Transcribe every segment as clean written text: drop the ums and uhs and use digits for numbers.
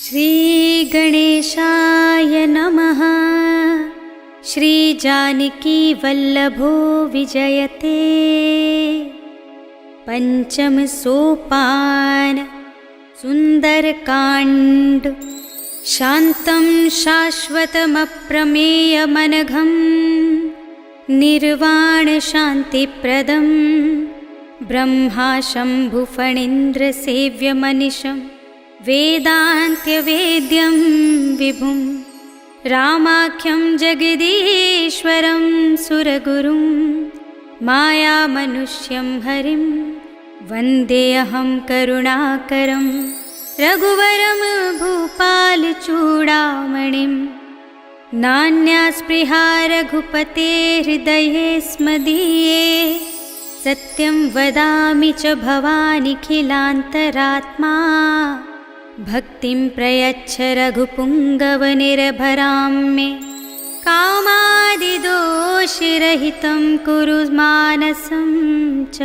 श्री गणेशाय नमः। श्री जानकी वल्लभो विजयते। पंचम सोपान सुंदरकांड। शांतं शाश्वतमप्रमेयमनघं निर्वाण शांतिप्रदं ब्रह्मा शंभुफणीन्द्र सेव्यमनिशं वेदान्त्यवेद्यं विभुं रामाख्यं जगदीश्वरं सुरगुरुं मायामनुष्यं हरिं वन्देऽहं करुणाकरं रघुवरं भूपालचूडामणिं। नान्यास्पृहा रघुपते हृदये स्मदीये सत्यं वदामि च भवानिखिलान्तरात्मा। भक्तिं प्रयच्छ रघुपुङ्गवनिर्भरां मे कामादिदोषरहितं कुरु मानसं च।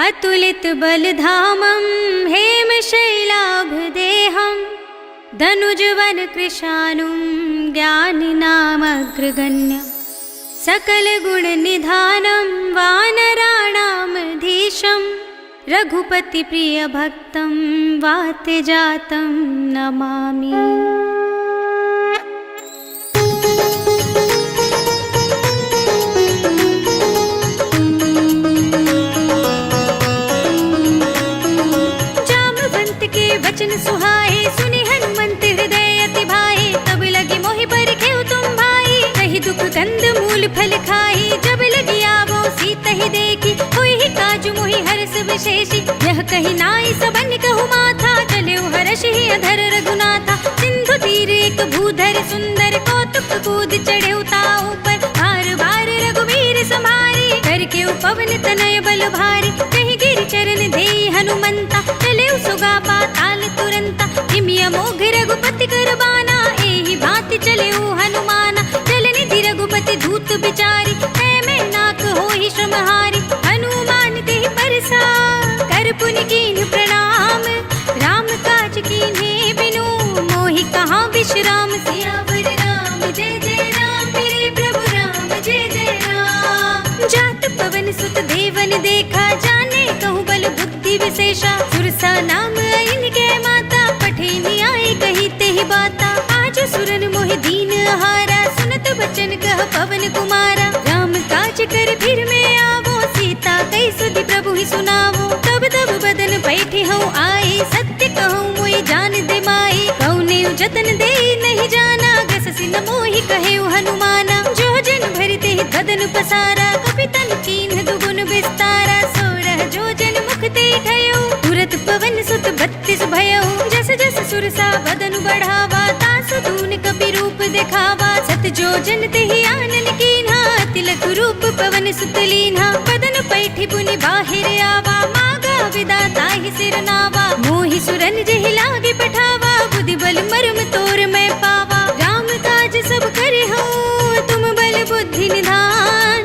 अतुलितबलधामं हेमशैलाभदेहं धनुजवनकृशानुं ज्ञानिनामग्रगण्यं सकलगुणनिधानं वानराणामधीशं रघुपतिप्रियभक्तं वातजातं नमामि। जामवंत के वचन सुहाए सुनि हनुमंत हृदय अति भाए। तब लगी मोहि परखेउ तुम भाई कहि दुख कंद मूल फल खाई। जब लगी आवो सीता ही देखी होई ही काजु मोहि हर्ष विशेषी। यह कही नाई सबन कहु माथा चलेउ हर्ष ही अधर रघुनाथा। सिंधु तीर एक भूधर सुंदर कौतुक कूद चढ़ेउ ताऊ पर। बार बार रघुवीर संभारी करके पवन तनय बल भारी। कहीं गिर चरण देई हनुमंता चलेउ सुगा पाताल तुरंता। हिमिया मोघ रघुपति करबाना एहि भांति चलेउ हनुमाना। जलनिधि रघुपति धूत बिचारी है मैं नाक होहि श्रमहारी। हनुमान तेहि परसा कर पुनि कीन्ह प्रणाम। राम काज कीन्हे बिनु मोहि कहाँ विश्राम। सियावर राम जय जय राम मेरे प्रभु राम जय जय राम। जात पवन सुत देवन देखा जाने कहूँ बल बुद्धि विशेषा। सुरसा नाम इनके माता पठे न्याय कही तेहि बाता। आज सुरन मोहि दीन हारा सुनत बचन कह पवन कुमारा। राम काज कर फिर में आवो सीता कई सुधि प्रभु ही सुनावो। तब तब बदन बैठे हूँ आए सत्य कहूँ मोहि जान दे माई। कौने जतन दे नहीं जाना गससि न मोहि कहेउ हनुमाना। जो जन भरते ही बदन पसारा कपितन कीन्ह दुगुन विस्तारा। सोरह जो जन मुख ते ठयउ तुरत पवन सुत 32 भयउ। जस जस सुरसा बदन बढ़ावा तासु दून कपि रूप दिखावा। सत जो जन तेहि आनन कीन्हा तिलक रूप पवन सुत लीन्हा। बदन पैठी पुनि बाहिर आवा मागा विदाता ही सिर नावा। मोहि सुरन जेहि लागे पठावा बुद्धि बल मर्म तोर मैं पावा। राम काज सब करे हूँ तुम बल बुद्धि निधान।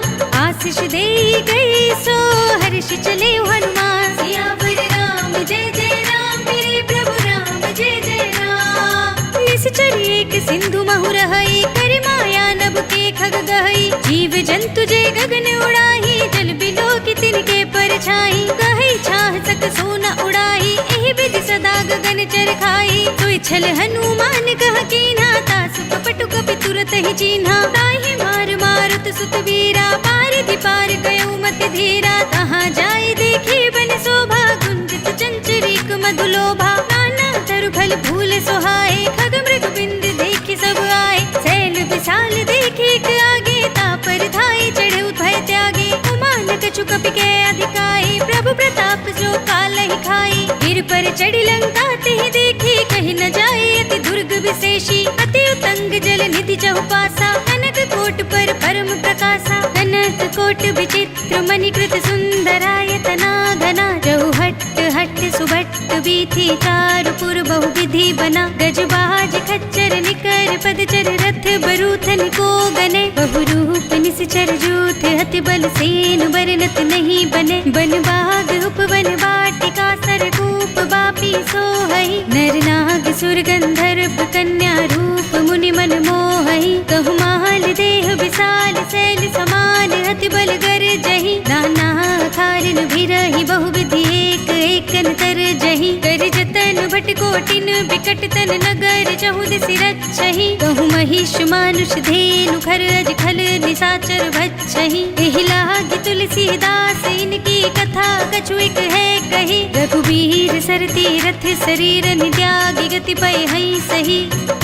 आशीष दे गई सो हर्ष चले हनुमान। सियावर राम जय जय राम मेरे प्रभु राम जय जय राम। निश्चर एक सिंधु महु रहई कर माया नभ के खग गहई। जीव जंतु जे गगन उड़ाही जल बिलो की तिनके परछाई। गहई छाह सक सोना उड़ाही एहि विधि सदा गगन चरखाई। सोई छल हनुमान कह कीन्हा तासु कपटु कपि तुरत ही चीन्हा। ताहि मार मारुत सुत वीरा पारिधि पार गयो मति धीरा। तहाँ जाय देखी बन शोभा गुंजित चंचरीक मधुलोभा। नाना तरु फल फूल सोहाए खग मृग बिंद देखी सब आए। सैल विशाल देखी एक आगे तापर धाई चढ़े भय त्यागे। उमान कछु कपि के अधिकाई प्रभु प्रताप जो काल ही खाई। गिर पर चढ़ी लंका तेहि देखी कहीं न जाए अति दुर्ग विशेषी। अति उतंग जल निधि चहुपासा कनक कोट पर परम प्रकाशा। कनक कोट विचित्र मणिकृत सुंदरायतना घना। जहु हट्ट हट्ट सुभट्ट बीथी चारुपुर बहु विधि बना। गजबाज खच्चर निकर पदचर रथ बरूथन को गने। बहुरूप निश्चर जूथ हति बल सेन बरनत नहीं बने। बनबाग उपवन वाटिका सरकूप बापी सोहई। नर नाग असुर गंधर्व कन्या रूप मुनि मन मोहहि। कहु माल देह विशाल शैल समान अति बल गर जहि। नाना खारन भिरहि बहुविधि एक एकन तर जहि। कर जतन भट कोटिन बिकट तन नगर चहु दिस रक्षहि। कहु महिष मानुष धेनु खर अज खल निशाचर भक्षहि। एहि लागी तुलसीदास इनकी कथा कछु एक है कही। रघुबीर सरती रथ शरीर त्यागी गति पय हई सही।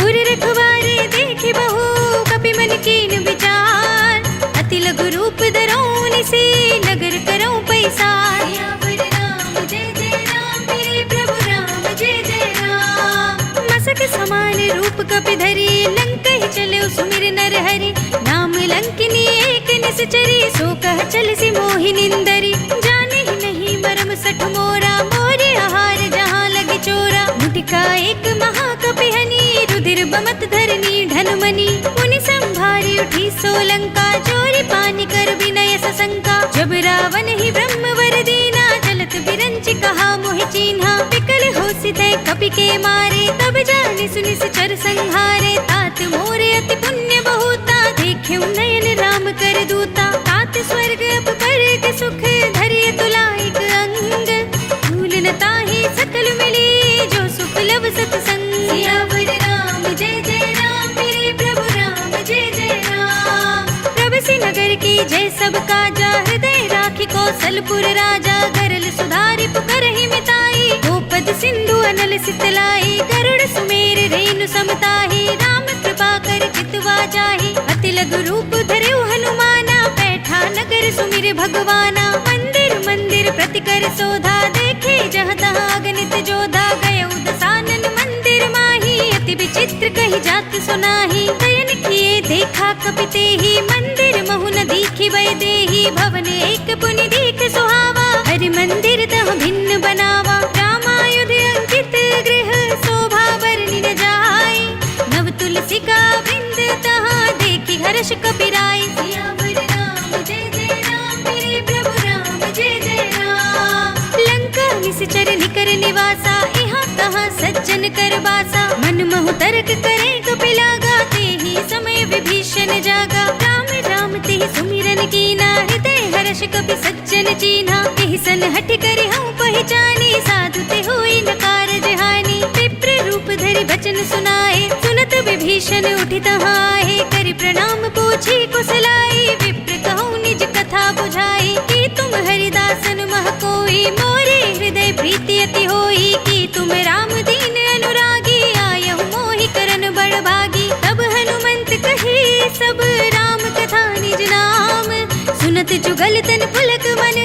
उर रखवारे देखि बहु कपि मन कीन विचार। अति लघु रूप धरौनि से नगर करौ पैसार। सियावर राम जय जय राम मेरे प्रभु राम जय जय राम। मसक समान रूप कपि धरि लंकहि चले सुमिर नर हरि। नाम लंकिनी एक निश्चरी सो कह चल सी मोहि निंदरी। जाने ही नहीं मरम सठ मोरा मोरे आहार जहाँ लगे चोरा। मुटिका एक महाकपि हनि रुधिर बमत धरनी ढनमनी। मुनि संभारी उठी सोलंका चोरी पानी कर विनय सशंका। जब रावण ही ब्रह्म वर दीना चलत बिरंचि कहा मोहि चीन्हा। विकल होसि तै कपि के मारे तब जानि सुनि चर संहारे। तात मोरे अति पुण्य बहुता देखेउ नयन राम कर दूता। तात स्वर्ग अप परग सुख धरिय तुलाइक अंग। भूल न ताहि सकल मिली जो सुख लब सतसंग। सियावर राम जय जय राम मेरे प्रभु राम जय जय राम। प्रभसि नगर की जय सब काजा हृदय राखि कौशलपुर राजा। गरल सुधारि पुकारहि मिताई गोपद सिंधु अनल सितलाई। गरुड़ सुमेर रेणु समताहि राम कृपा कर चितवा जाहि। अति लघु रूप धरेउ हनुमाना बैठा नगर सुमिर भगवाना। मंदिर मंदिर प्रति कर शोधा देखे जहाँ तहाँ अगणित जोधा। गयउ दसानन मंदिर माही अति विचित्र कही जात सुनाही। दयन किए देखा कपि तेहि मंदिर महु न दीखि वै देहि। भवन एक पुनि दीख सुहावा हरि मंदिर तह भिन्न बनावा। रामायुध अंकित गृह शोभा वर्णि न जाय। नव तुलसी का वृंद तहाँ देखि हर्ष कपि राय। सियावर राम जय जय राम मेरे प्रभु राम जय जय राम। लंका निश्चर निकर निवासा यहाँ कहाँ सज्जन कर बासा। मन महु तर्क करे कपि लागा तेहि समय विभीषण जागा। राम राम तेहि सुमिरन कीना हृदय हर्ष कपि सज्जन चीन्हा। एहि सन हठि करि हऊँ पहिचानी साधु ते होई न कारज हानि। विप्र रूप धरि बचन सुनाए सुनत विभीषण उठि तहाँ आहे। करि प्रणाम पूछी कुशलाई विप्र कहूँ निज कथा बुझाई। कि तुम हरिदासन मह कोई मोरे हृदय प्रीति अति होई। कि तुम राम दीन अनुरागी आयहु मोहि करन बड़ भागी। तब हनुमंत कही सब राम कथा निज नाम। सुनत जुगल तन पुलक मन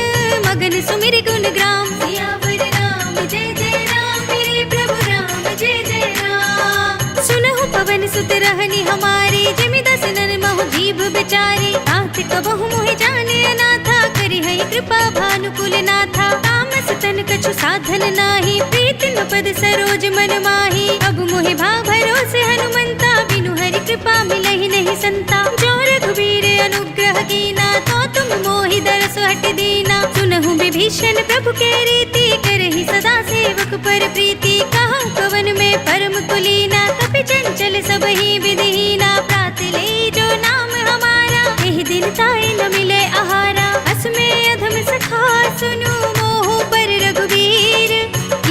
मगन सुमिर गुण ग्राम। सियावर राम जय जय राम मेरे प्रभु राम जय जय राम। सुनहु पवन सुत रहनि हमारे जिमि दसनन महु जीभ बिचारे। तात कबहु मोहि जाने अनाथा करि हई कृपा भानुकुल नाथा। तामस तन कछु साधन नाही प्रीति न पद सरोज मन माही। अब मोहि भा भरोसे हनुमंता बिनु हरि कृपा मिलहि नहीं संता। जो रघुबीर अनुग्रह कीना तो तुम मोहि दरस हट दीना। सुनहु विभीषण प्रभु के रीति करहि सदा सेवक पर प्रीति। कहूँ कवन में परम कुलीना कपि चंचल सबहि विधिहीना। प्रात ले जो नाम हमारा एहि दिन ताय न मिले आहारा। अस में अधम सखा सुनु मोह पर रघुबीर।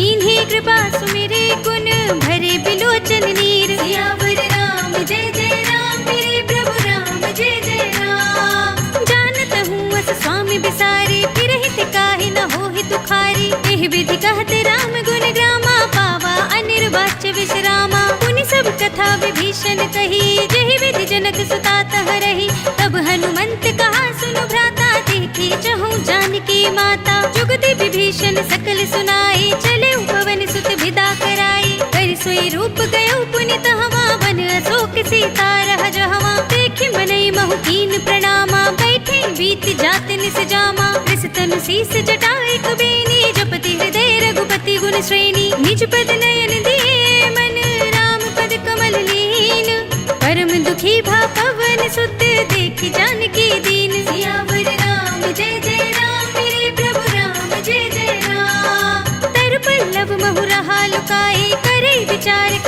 इन्हीं कृपा सुमिरे गुण भरे बिलोचन नीर। सियावर राम जय जय राम मेरे प्रभु राम जय जय राम। जानत हूँ अस स्वामी बिसारे फिरहि तिकाहि न होहि तुखारी। एहि विधि कहते राम गुण ग्रामा पावा अनिर्वाच्य विश्रामा। पुनि सब कथा विभीषण कही जहि विधि जनक सुता तह रही। तब हनुमंत कहा सुनु भ्राता देखी चहु जानकी माता। जुगति विभीषण सकल सुनाई चले पवन सुत विदा कराई। कर सोई रूप गयो पुनि तहवा वन अशोक सीता रह जहवा। देखि मनई महु कीन प्रणामा बैठे बीत जात निस जामा। कृष तनु शीस जटाई कुबेनी जपति हृदय रघुपति गुण श्रेणी। निज पद नयन दिए मन राम पद कमल लीन। परम दुखी भा पवन सुत देखि जानकी दीन। सियावर राम जय जय राम मेरे प्रभु राम जय जय राम। तर पल्लव महु रहा लुकाई करे विचार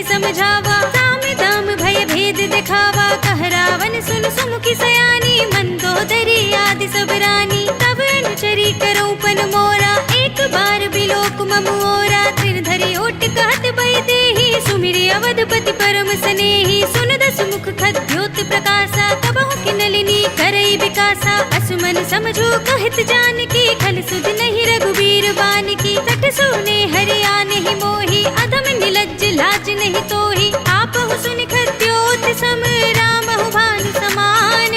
कहीं समझावा, साम दाम भय भेद दिखावा, कह रावण सुन सुमुखी सयानी, मंदोदरी आदि सब रानी, तब अनुचरी करो पन मोरा, एक बार बिलोक ममोरा, त्रिन धरी ओट कहत बहि देहि, सुमिरि अवधपति परम स्नेही, सुन दस मुख खद्योत प्रकाशा, कबहु की नलिनी करई विकासा, असुमन समझो कहत जानकी, खल सुध नहीं रघुबीर बान की, सठ सोने हरिया नहीं मोही, अधम निलज्ज लाज नहीं तोही, आपहु सुनि खद्योत सम, रामहु भानु समान,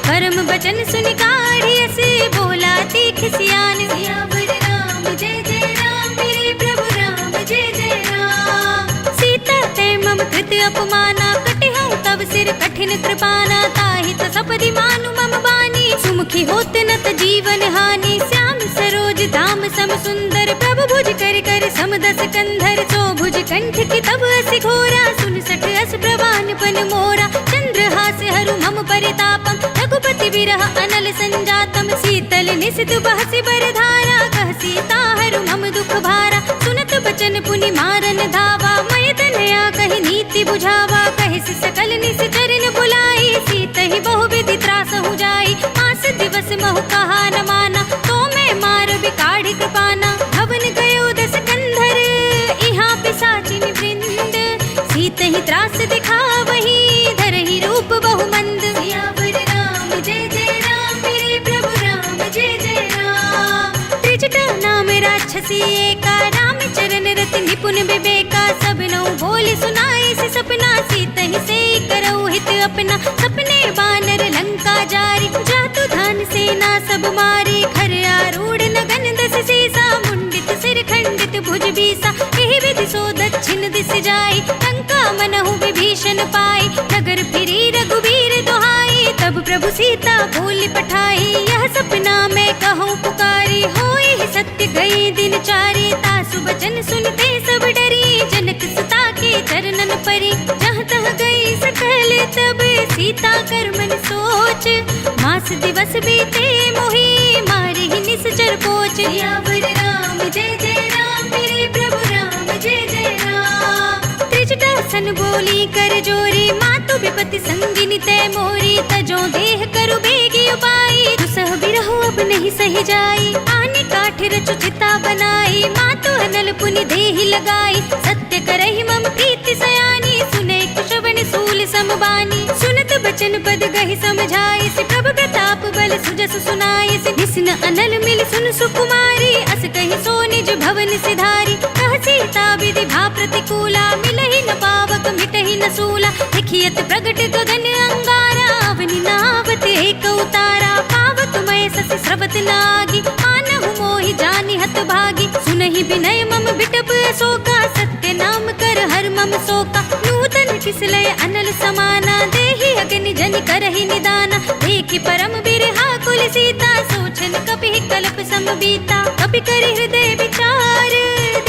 परम बचन सुनि काढ़ी अस, बोला तीख सियान, सियावर राम जय जय राम, मेरे प्रभु राम जय जय राम, सीता ते मम कृत अपमाना, कटिहउँ तब सिर कठिन कृपाना, ताहि त सपदि मानु मम बानी, सुमुखी होत न त जीवन हानि, श्याम सरोज धाम सम सुंदर, प्रभु भुज कर कर समदस कंधर, सो भुज कंठ की तब अस घोरा, सुन सठ अस प्रवान पन मोरा, चंद्रहास हरु मम परितापम, रघुपति विरह अनल संजातम, शीतल निसित बहसि बरधारा, कह सीता हरु मम दुख भारा, सुनत बचन पुनि मारन धावा, मय तनया कहि नीति बुझावा, कहि सकल निस चरण बुलाई, सीतहि बहु विधि त्रास हो जाई, मास दिवस महु कहा न माना, तो मैं मार बिकाढ़ी कृपाना, भवन गयो दस कंधर, इहाँ पिशाचिन वृंद, सीतहि त्रास दिखावही, धरहि रूप बहु मंद, सियावर राम जय जय राम, मेरे प्रभु राम जय जय राम, त्रिजटा नाम राक्षसी एका, राम चरण रति निपुण विवेका, सब नौ बोल सुनाए से सपना, सीतहि से करऊ हित अपना, सपने बानर लंका जारी, जातु धान सेना सब मारी, खर आरूढ़ नगन दस सीसा, मुंडित सिर खंडित भुज बीसा, एहि विधि सो दक्षिण दिस जाई, लंका मनहु विभीषण पाई, नगर फिरी रघुबीर दुहाई, तब प्रभु सीता बोल पठाई, यह सपना मैं कहूँ पुकारी, होए ही सत्य गई दिन चारी, तासु बचन सुनते सब डरी, जनक सुता के चरणन परी, जहाँ तह गई सकल तब, सीता कर मन सोच, मास दिवस बीते मोही, मारे ही निश्चर पोच, सियावर राम जय जय राम, मेरे प्रभु राम जय जय राम, त्रिजटा सन बोली कर जोरी, मातु विपति संगिनी तै मोरी, तजो देह करु बेगी उपाई, दुसह बिरहु अब नहीं सही जाई, आने काठ रचु चिता बनाई, मातु अनल पुनि देहि लगाई, सत्य करहि मम प्रीति सयानी, सुने कुशवन सूल समबानी, सुनत बचन पद गहि समझाई, से प्रभु प्रताप बल सुजस सुनाई, से निस्न अनल मिल सुन सुकुमारी, अस कहि सो निज भवन सिधारी, कह सीता विधि भा प्रतिकूला, मिलहि न पावक मिटहि न सूला, लिखियत प्रगट गगन अंगारा, अवनि नावत एक उतारा, पावक मय सस स्रवत लागी, मानहु मोहि जानि हत भागी, सुनहि बिनय मम बिटप अशोका, सत्य नाम कर हर मम शोका, नूतन किसलय अनल समाना, देहि अग्नि जनि करहि निदाना, देखि परम बिरहा कुल सीता, सोचन कपि कल्प सम बीता, कपि करि हृदय विचार,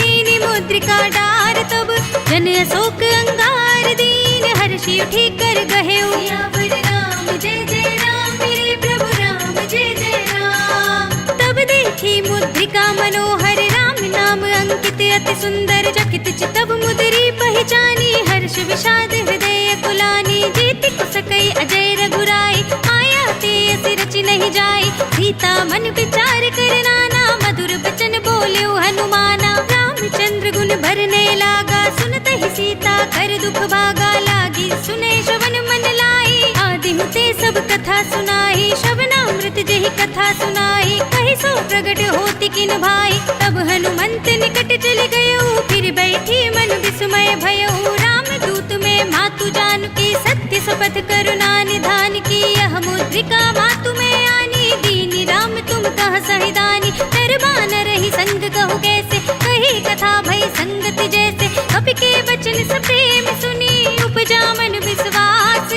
दीनि मुद्रिका डार, तब जन अशोक अंगार, दीन हर्षि उठी कर गहेउ, सियावर राम जय जय राम, मेरे प्रभु राम जय जय राम, तब देखी मुद्रिका मनोहर, राम नाम अंकित अति सुंदर, चकित चितव मुद्री पहचानी, हर्ष विषाद हृदय कुलानी, जीति को सकई अजय रघुराई, माया ते असि रचि नहीं जाई, सीता मन विचार कर नाना, मधुर बचन बोल्यो हनुमाना, रामचंद्र गुण भरने लागा, सुनत ही सीता कर दुख भागा, लागी सुने श्रवण मन लाई, आदि ते सब कथा सुनाई, श्रवणामृत जेहि कथा सुनाई, कहि सो प्रगट होति किन भाई, तब हनुमंत निकट चल गयो, फिर बैठी मन विस्मय भयो, राम दूत में मातु जानकी, सत्य शपथ करुणा निधान की, यह मुद्रिका मातु में आनी, दीनी राम तुम कह सहिदानी, दरबान रही संग कहु कैसे, कही कथा भई संगति जैसे, कपि के वचन सब प्रेम सुनी, उपजा मन विश्वास,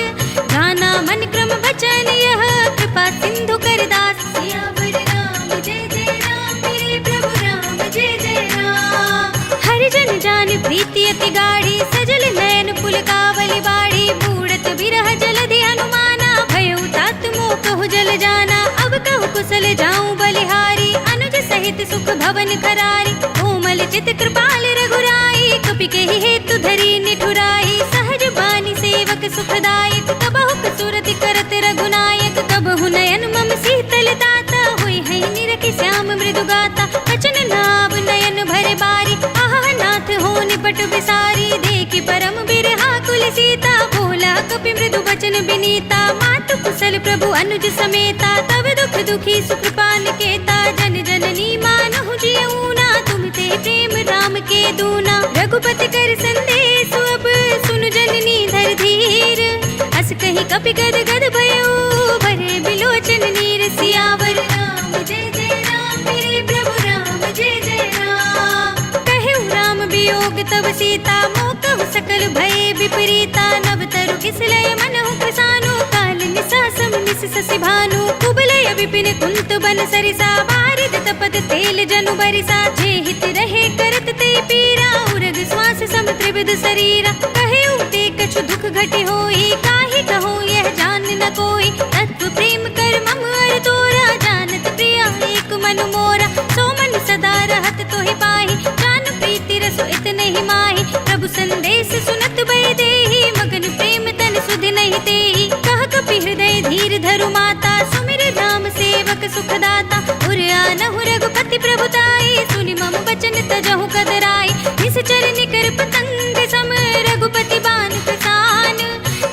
गाना मन क्रम वचन यह, कृपा सिंधु कर दास, सियावर राम जय जय राम, मेरे प्रभु राम जय जय राम, हरि जन जान प्रीति अति गाढ़ी, सजल नयन पुलकावली बाढ़ी, बूढ़त बिरह जलधि हनुमाना, भयउ तात मोह कहु जल जाना, अब कहु कुशल जाऊं बलिहारी, अनुज सहित सुख भवन खरारी, कोमल चित कृपाल रघुराई, कपि के हेतु धरी निठुराई, एक सुखदायक, कबहु कसुरति करत रघुनायक। कबहु नयन मम शीतल दाता, हुई है निरखि श्याम मृदु गाता। बचन नाव नयन भरे बारी, आहा नाथ हो निपट बिसारी। देखि परम बिरहा कुल सीता, बोला कपि मृदु बचन बिनीता। मातु कुशल प्रभु अनुज समेता, तब दुख दुखी सुकृपा निकेता। जन जननी मानहु जियऊना, तुम ते प्रेम राम के दूना। रघुपति कर संदेश अब सुनु जननी धर धीर। अस कहि कपि गद गद भयो, भरे बिलोचन नीर। सियावर राम जय जय राम, मेरे प्रभु राम जय जय राम। कहु राम वियोग तब सीता, मोकहु सकल भय विपरीता। नव तरु किसलय मनहु कृसानु, काल निसा सम निस ससि भानु। कुबलय विपिन कुंत बन सरिसा, बारिद तपत तेल जनु बरिसा। जे हित रहे करत ते पीरा, उरग श्वास सम त्रिविध शरीरा। कहे ते कछु दुख घटे होई, काहि कहो यह जान न कोई। तत्व प्रेम कर मम अर तोरा, जानत प्रिया एक मन मोरा। सो मन सदा रहत तोहि पाहि, जान प्रीति रसो इत नहीं माहि। प्रभु संदेश सुनत भय देहि, मगन प्रेम तन सुधि नहीं तेहि। कह कपि हृदय धीर धरु माता, सुमिर राम सेवक सुखदाता। उर आनहु रघुपति प्रभुताई, सुनि मम बचन तजहु कदराई। निश्चर निकर पतंग सम, रघुपति बान प्रसान।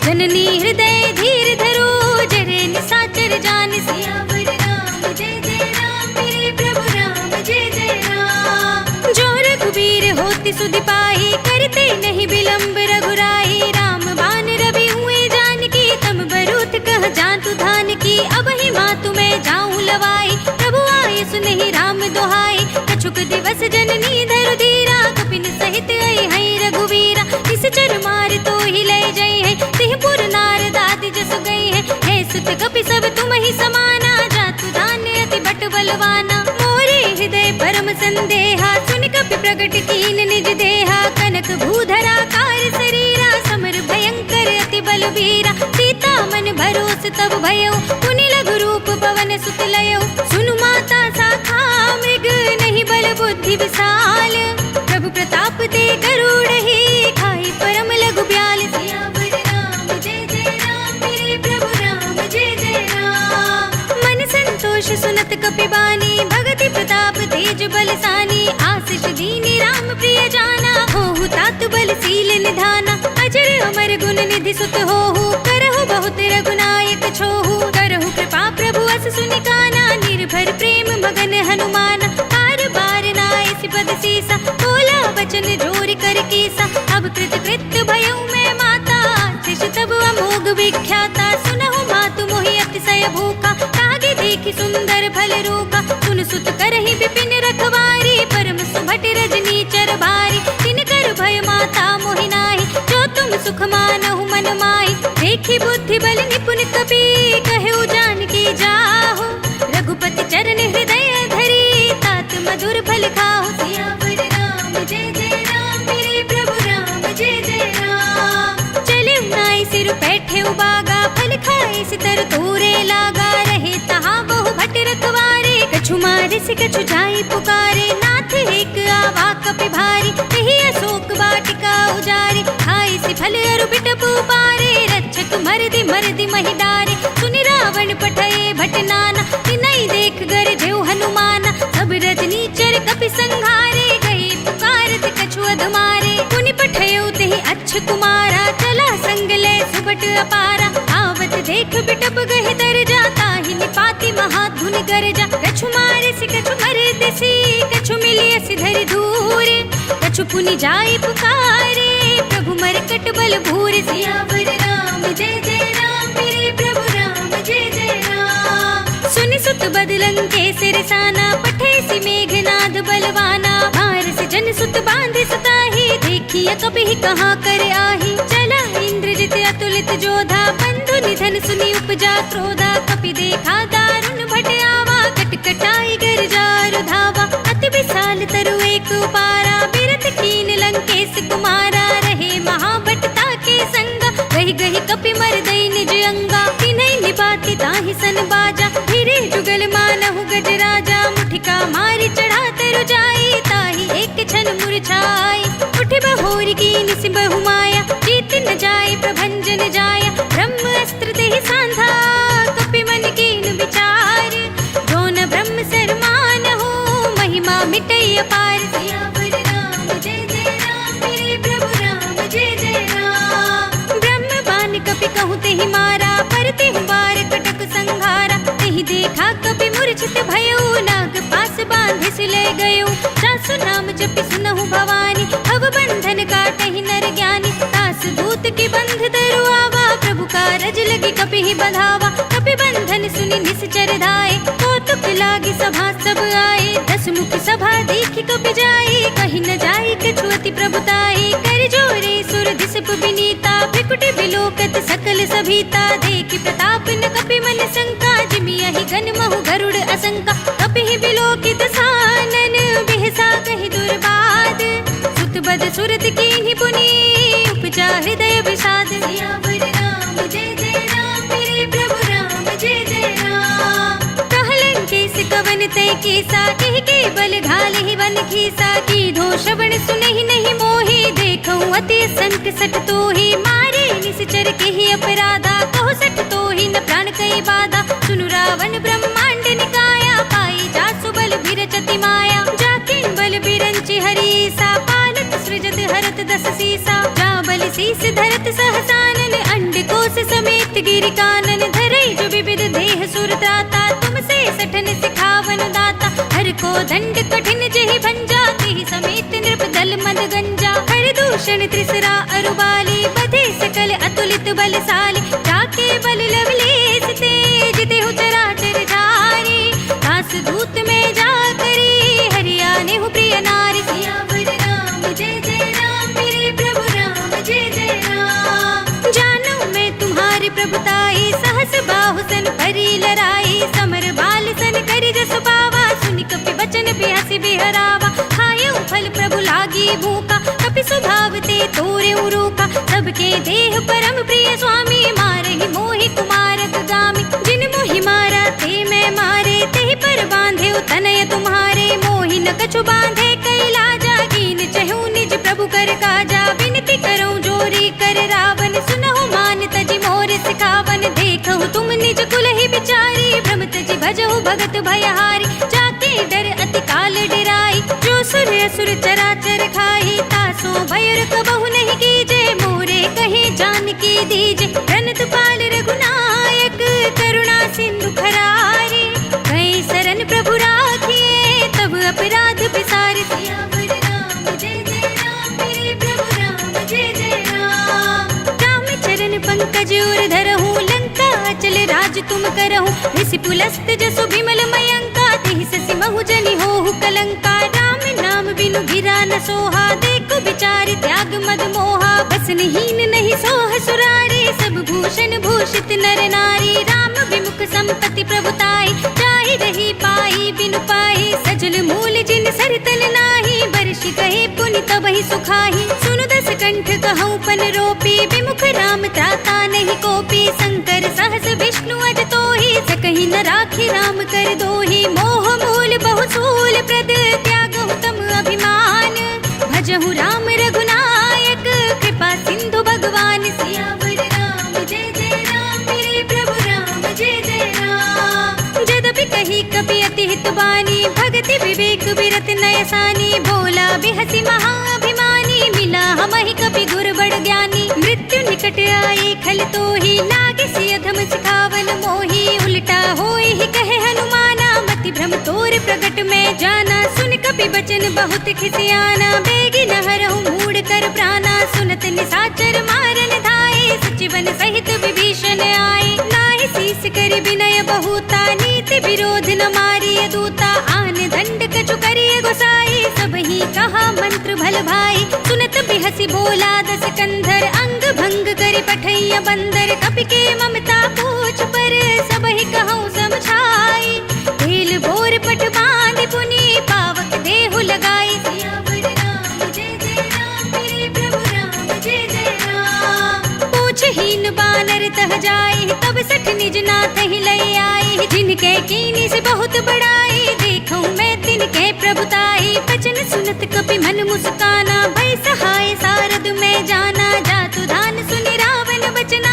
जननी हृदय धीर धरो, जरे निसाचर जान। सियावर राम जय जय राम, मेरे प्रभु राम जय जय राम। जो रघुबीर होति सुधि पाहि, करते नहीं विलंब रघुराई। राम बान रवि हुए जानकी, तम बरूथ कह जातु धान की। अब ही मातु मैं जाऊं लवाई, प्रभु आए सुनहि राम दोहाई। कछुक दिवस जननी धरु धीरा, कपिन सहित आई है रघुवीरा। निश्चर मार तो ही ले जई है, सिंहपुर नार दाति जसु गई है। हे सुत कपि सब तुम ही समाना, जातु धान्य अति बट बलवाना। मोरे हृदय परम संदेहा, सुनि कपि प्रगट कीन निज देहा। कनक भूधरा कार शरीरा, समर भयंकर अति बलबीरा। सीता मन भरोस तब भयो, पुनि लघु रूप पवन सुत लयो। सुनु माता साखा मृग, नहीं बल बुद्धि विशाल। प्रभु प्रताप ते गरुड़हि, खाई परम लघु ब्याल। सियावर राम जय जय राम, मेरे प्रभु राम जय जय राम। मन संतोष सुनत कपि बानी, भगति प्रताप तेज बलसानी। आशीष दीनी राम प्रिय जाना, होहु तात बल सील निधाना। अजर अमर गुण निधि सुत होहु, करहु बहुत रघुनायक छोहु। करहु कृपा प्रभु अस सुनि काना, निर्भर प्रेम मगन हनुमाना। कार बार नाय पद सीसा, बोला बचन जोर कर कीसा। अब कृत कृत्य भयउ मैं माता, शिष तब अमोघ विख्याता। सुनहु मातु मोहि अतिशय भूखा, तागे देखि सुंदर फल रूका। सुन सुत करहि विपिन रखवारी, परम सुभट रजनी चर भारी। तिनकर भय माता मोहि नाहि, जो तुम सुख मानहु मन माहि। देखि बुद्धि बल निपुण कपि, कहु जानकी जाहु। रघुपति चरण हृदय धरी, तात मधुर फल खाहु। सियावर राम जय जय राम, मेरे प्रभु राम जय जय राम। चले नाई सिर बैठे उबागा, फल खाए सितर तोरे लागा। रहे तहाँ बहु भट रखवारे, कछु मारे से कछु जाई पुकारे। नाथ एक आवा कपि भारी, तेहि अशोक वाटिका उजारी। खाई सि फल अरु बिटपु पारे, रक्षक मरदि महि डारे। सुनि रावण पठए भट नाना, तिनहि देख गरजेउ हनुमाना। सब रजनी चर कपि संघारे, गए पुकारत कछु अधमारे। पुनि पठयो तेहि अच्छ कुमारा, चला संग ले सुबट अपारा। आवत देख बिटप गहि दरजा, ताहि निपाति महाधुन गरजा। कछु मारे से कछु मरे दिसी, कछु मिलिय सिधरि दूर। कछु पुनि जाई पुकारे, प्रभु मरकट बल भूर। सियावर राम जय जय राम, मेरे प्रभु राम जय जय राम। सुनि सुत बदलंग के सिरसाना, पठे सि मेघनाद बलवाना। भार से जन सुत बांधे सुताही, देखिए कभी कहाँ कर आही। चला इंद्रजित अतुलित जोधा, बंधु निधन सुनि उपजा क्रोधा। कपि देखा दारुण भट आवा, कटकटाई गरजार धावा। अति विशाल तरु एक उपारा, बिरथ कीन लंकेश कुमारा। रहे महाभटता के संगा, गहि गहि कपि मरदई निज अंगा। तिन्हि निबाति ताहि सन बाजा, धीरे जुगल मानहु गजराजा। मुठिका मारी चढ़ा तरु जाई, ताहि एक छन मुरझाई। उठ बहोर कीन सि बहु माया, जीत न जाय प्रभंजन बचन जाया, ब्रह्म अस्त्र ते सांधा कपि मन कीन विचार, जो न ब्रह्म सरमान हो महिमा मिटई अपार। सियावर राम जय जय राम, मेरे प्रभु राम जय जय राम। ब्रह्म बान कपि कहूँ तेहि मारा, पर तेहु बार कटक संघारा, तेहि देखा कपि मूर्छित भयो, नाग पास बांधिस ले गयो। सासु नाम जपि सुनहु भवानी, भव बंधन काटहि नर ज्ञानी। तास दूत की बंध धरु आवा, प्रभु कारज लगी कपि ही बंधावा। कपि बंधन सुनि निश्चर धाये, कौतुक लागी सभा सब आए। दस मुख सभा देखि कपि जाए, कहि न जाए कछुअति प्रभुताई। कर जोरे सुर दिसप विनीता, भ्रिकुटि बिलोकत सकल सभीता। देखि प्रताप न कपि मन शंका, जिमियहि गन महु गरुड़ असंका। कपि ही बिलोकित सानन, बिहसा कहि दुर्बाद। सुत बद सुरत कीन्हि पुनि, उपजा हृदय विषाद। सियावर राम जय जय राम, मेरे प्रभु राम जय जय राम। कहलन केस कवन तय केसा, कहि के बल घाले ही वन खीसा। कीधो श्रवण सुनहि नहीं मोहि, देखऊँ अति संत सठ तोहि। मारे निश्चर केहि अपराधा, कहो सठ तोहि न प्राण कई बाधा। सुनु रावण ब्रह्मांड निकाया, पाई जासु बल बिरचति माया। जाकिन बल बिरंचि हरीसा, पालत सृजत हरत दस सीसा। जा बल शीस धरत सहसानन, अंड कोश समेत गिरि कानन। धरई जो विविध देह सुर त्राता, तुमसे सठन सिखावन दाता। हर को दंड कठिन जेहि भंजा, तेहि समेत नृप दल मद गंजा। हर दूषण त्रिसरा अरुबाली, बधे सकल अतुलित बलशाली। जाके बल लवलेस तेज, तेहु चराचर झारी। दास दूत में जा करी, हरियाने हु प्रिय नारी। सियावर राम जय जय राम, मेरे प्रभु राम जय जय राम। जानू मैं तुम्हारी प्रभुताई, सहस बाहु सन परी लराई। समर बाल सन करि जसु पावा, सुनि कपि बचन बिहसि बिहरावा। खायउ फल प्रभु लागी भूखा, कपि स्वभाव ते तोरेउ रूखा। सबके देह परम प्रिय स्वामी, मारहि मोहि कुमारक गामी। जिन मोहि मारा ते मैं मारे, तेहि पर बांधेउ तनय तुम्हारे। मोहि न कछु बांधे कैलाजा, कीन चहु निज प्रभु कर काजा। विनती करऊँ जोरी कर रावण, सुनहु मान तजि मोर सिखावन। देखहु तुम निज कुल ही बिचारी, भ्रम तजि भजहु भगत भयहारी। जाके डर अति काल डेराई, जो सुर असुर चराचर खाई। तासो भयर कबहु नहीं कीजे, मोरे कहे जानकी दीजे। प्रणत पाल रघुनायक, करुणा सिंधु खरारे। कई शरण प्रभु राखिए, तब अपराध बिसारे। सियावर राम जय जय राम, मेरे प्रभु राम जय जय राम। राम चरण पंकज उर धरहु, लंका अचल राज तुम करहु। ऋषि पुलस्त जसु विमल मयंका, तेहि ससि महु जनि होहु कलंका। राम नाम बिनु गिरा न सोहा, देखो विचार त्याग मद मोहा। बसनहीन नहीं सोह सुरारे, सब भूषण भूषित नर नारी। राम विमुख संपत्ति प्रभुताई, जाहि रही पाई बिनु पाई। सजल मूल जिन सरतल नाही, बरषि कहे पुनि तबहि सुखाही। सुनु दस कंठ कहूँ पन रोपी, विमुख राम त्राता नहीं कोपी। शंकर सहस विष्णु अज तोहि, सकहि न राखी राम कर दोहि। मोह मूल बहु सूल प्रद, त्यागहु तम अभिमान। भजहु राम रघुनायक, कृपा सिंधु भगवान। सियावर राम जय जय राम, मेरे प्रभु राम जय जय राम। जदपि कही कपि अति हित बानी, भगति विवेक विरत नयसानी। बोला बिहसि महाअभिमानी, मिला हमहि कपि गुर बड़ ज्ञानी। मृत्यु निकट आए खल तोहि, लागे सिय अधम सिखावन मोहि। उल्टा होय ही कहे हनुमाना, मति भ्रम तोर प्रगट में जाना। सुन कपि बचन बहुत खिसियाना, बेगी न हरहु मूढ़ कर प्राणा। सुनत निसाचर मारन धाये, सचिवन सहित विभीषण आए। नाहि शीस करि विनय बहुता, नीति विरोध न मारिय दूता। आन दंड कछु करिय गोसाई, सबहि कहा मंत्र भल भाई। सुनत बिहसि बोला दस कंधर, अंग भंग करि पठैया बंदर। कपि के ममता पूछ पर, सबहि कहूँ समझाई। तेल बोर पट बांधि पुनि, पावक देहु लगाई। सियावर राम जय जय राम, मेरे प्रभु राम जय जय राम। पूछहीन बानर तह जाए, तब सठ निज नाथ ही लय आए। जिनके कीनी से बहुत बड़ाई, देखूं मैं तिनके प्रभुताई। बचन सुनत कपि मन मुस्काना, भय सहाय सारद में जाना। जातु धान सुनि रावण बचना,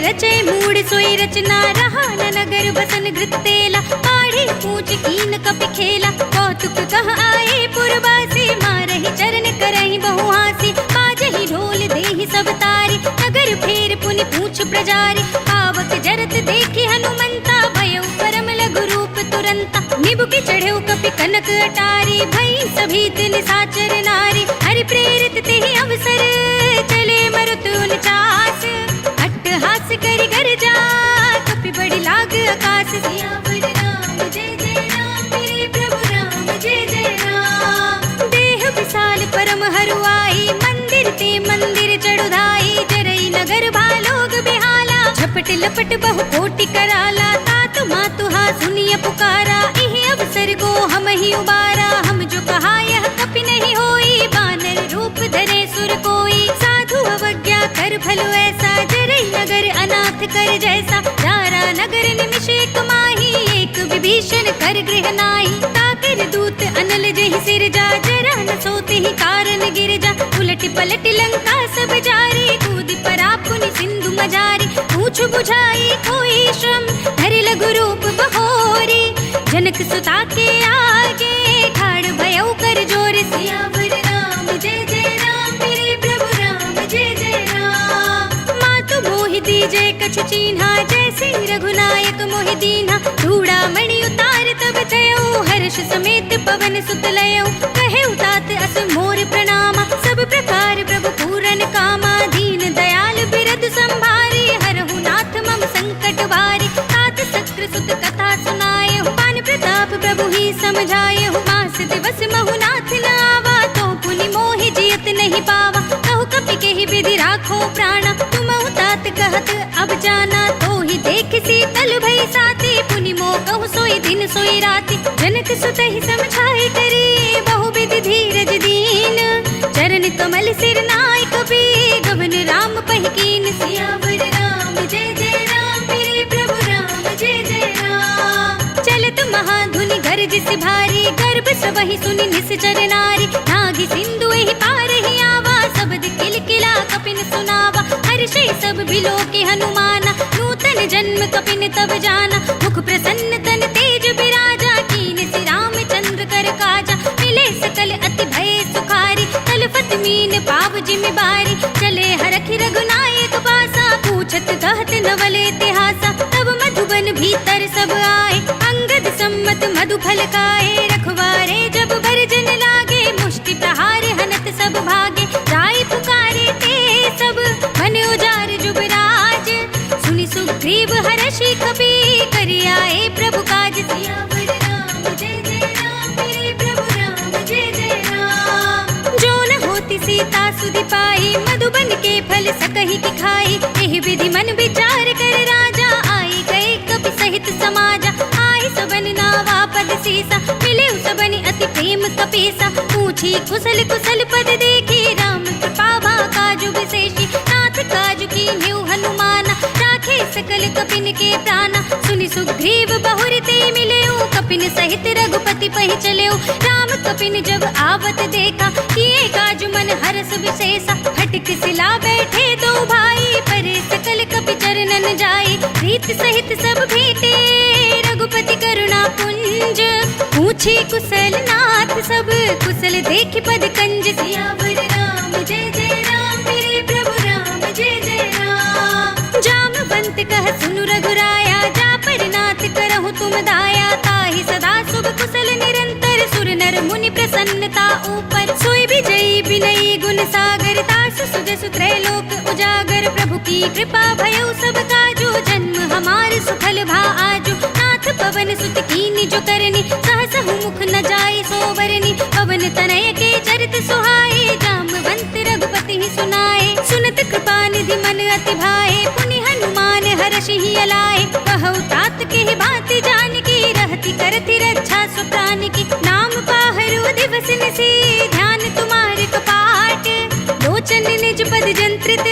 रचे मूड सोई रचना, रहा न नगर बसन घृत तेला, पाढ़ी पूछ कीन कपि खेला, कौतुक कह आए पुरवासी, मारहि चरण करहि बहु हासी, बाजहि ढोल देहि सब तारी, नगर फेर पुनि पूछ प्रजारी, पावक जरत देखि हनुमंता, भयउ परम लघु रूप तुरंता, निबुकि चढ़ेउ कपि कनक अटारी, भई सभी तिन साचर नारी, हरि प्रेरित तेहि अवसर, चले मरुत उनचास, अट्टहास करि गर्जा, कपि बड़ि लाग आकाश, सियावर राम जय जय राम, मेरे प्रभु राम जय जय राम, देह विशाल परम हरुआई, मंदिर ते मंदिर चढ़ुधाई, जरई नगर भालोग बिहाला, झपट लपट बहु कोटि कराला, तात मातु हा सुनिय पुकारा, इहि अवसर को हम ही उबारा, हम जो कहा यह कपि नहीं होई, बानर रूप धरे सुर कोई, साधु अवज्ञा कर भलो ऐसा, जरई नगर अनाथ कर जैसा, दारा नगर निमिष एक माही, एक विभीषण कर गृह नाहि, ताकर दूत अनल जहि सिर जा, जरा न सोते ही कारण गिर जा, उलट पलट लंका सब जारी, कूद परा पुनि सिंधु मजारी, पूछ बुझाई कोई श्रम, धरि लघु रूप बहोरी, जनक सुता के आगे, ठाड़ भयउ कर जोर, सियावर राम जय जय राम, मेरे प्रभु राम जय जय राम, मातु मोहि दीजे कछु चीन्हा, जैसे रघुनायक मोहि दीन्हा, चूड़ामणि उतार तब थयउ, हर्ष समेत पवन सुत लयउ, कहे उतात अस मोर प्रणामा, सब प्रकार प्रभु पूरन कामा, दीन दयाल बिरद संभारी, हरहु नाथ मम संकट भारी, तात सक्र सुत कथा सुनाए, पान प्रताप प्रभु ही समझाए, मास दिवस महु नाथ न आवा, तो पुनि मोहि जियत नहीं पावा, कहु कपि केहि विधि राखो प्राणा, तुम तात कहत अब जाना, तो ही देख शीतल भई साथी, पुनि मोह कहु सोई दिन सोई राति, जनक सुत ही समझाई करी, बहु विधि धीरज दीन, चरण कमल सिर नाय कपि, गगन राम पहिकीन, सियावर राम जय जय राम, मेरे प्रभु राम जय जय राम, चलत महाधुनि गरज से भारी, गर्भ सबहि सुनि निश्चर नारी, नागी सिंधु एहि पार ही आवा, शब्द किलकिला कपिन सुनावा, हर्षे सब भिलो के हनुमाना, नूतन जन्म कपिन तब जाना, मुख प्रसन्न तन तेज विराजा, कीन सि रामचंद्र कर काजा, मिले सकल अति भय सुखारी, तलफत मीन पाव जिमि बारी, चले हरखि रघुनायक पासा, पूछत कहत नवल इतिहासा, तब मधुबन भीतर सब आए, अंगद सम्मत मधु फल खाए, रखवारे जब भरजन लागे, मुष्टि प्रहार हनत सब भागे, जाय पुकारे ते सब, मन उजार जुबराज, सुनि सुग्रीव हर्षि कपि, करि आए प्रभु काज, सियावर राम जय जय राम, मेरे प्रभु राम जय जय राम, जो न होती सीता सुधि पाई, मधुबन के फल सकहि की खाई, एहि विधि मन विचार कर राजा, आई गए कपि सहित समाजा, आए सबन नावा पद सीसा, मिले सबनि अति प्रेम कपीसा, पूछी कुशल कुशल पद देखी, राम कृपा भा काजु विशेषी, नाथ काजु कीन्ह्यु हनुमाना, राखे सकल कपिन के प्राणा, सुनि सुग्रीव बहुर ते मिलेउ, कपिन सहित रघुपति पहि चलेउ, राम कपिन जब आवत देखा, किए काजु मन हरस विशेषा, हटिक सिला बैठे दो भाई, परे सकल कपि चरणन जाई, प्रीत सहित सब भेटे, रघुपति करुणा पुंज, पूछी कुशल नाथ सब, कुशल देखि पद कंज, सियावर राम जय जय राम, मेरे प्रभु राम जय जय राम, जामवंत कह सुनु रघुराया, जा पर नाथ करहु तुम दाया, ताहि सदा शुभ कुशल निरंतर, सुर नर मुनि प्रसन्नता ऊपर, सोई विजयी विनयी गुण सागर, तासु सुजसु त्रैलोक उजागर, प्रभु की कृपा भयउ सब काजू, जन्म हमार सुफल भा आजू, नाथ पवन सुत कीनि जो करनी, सहसहु मुख न जाय सोवरनी, पवन तनय के चरित सुहाए, जामवंत रघुपति ही सुनाए, सुनत कृपा निधि मन अति भाए, पुनि हनुमान हर्षि ही अलाए, कहु तात के ही भांति जानकी, रहति करति रक्षा सु प्राण की, नाम पाहरु दिवस निसी, ध्यान तुम्हारे कपाट, लोचन निज पद जंत्रित,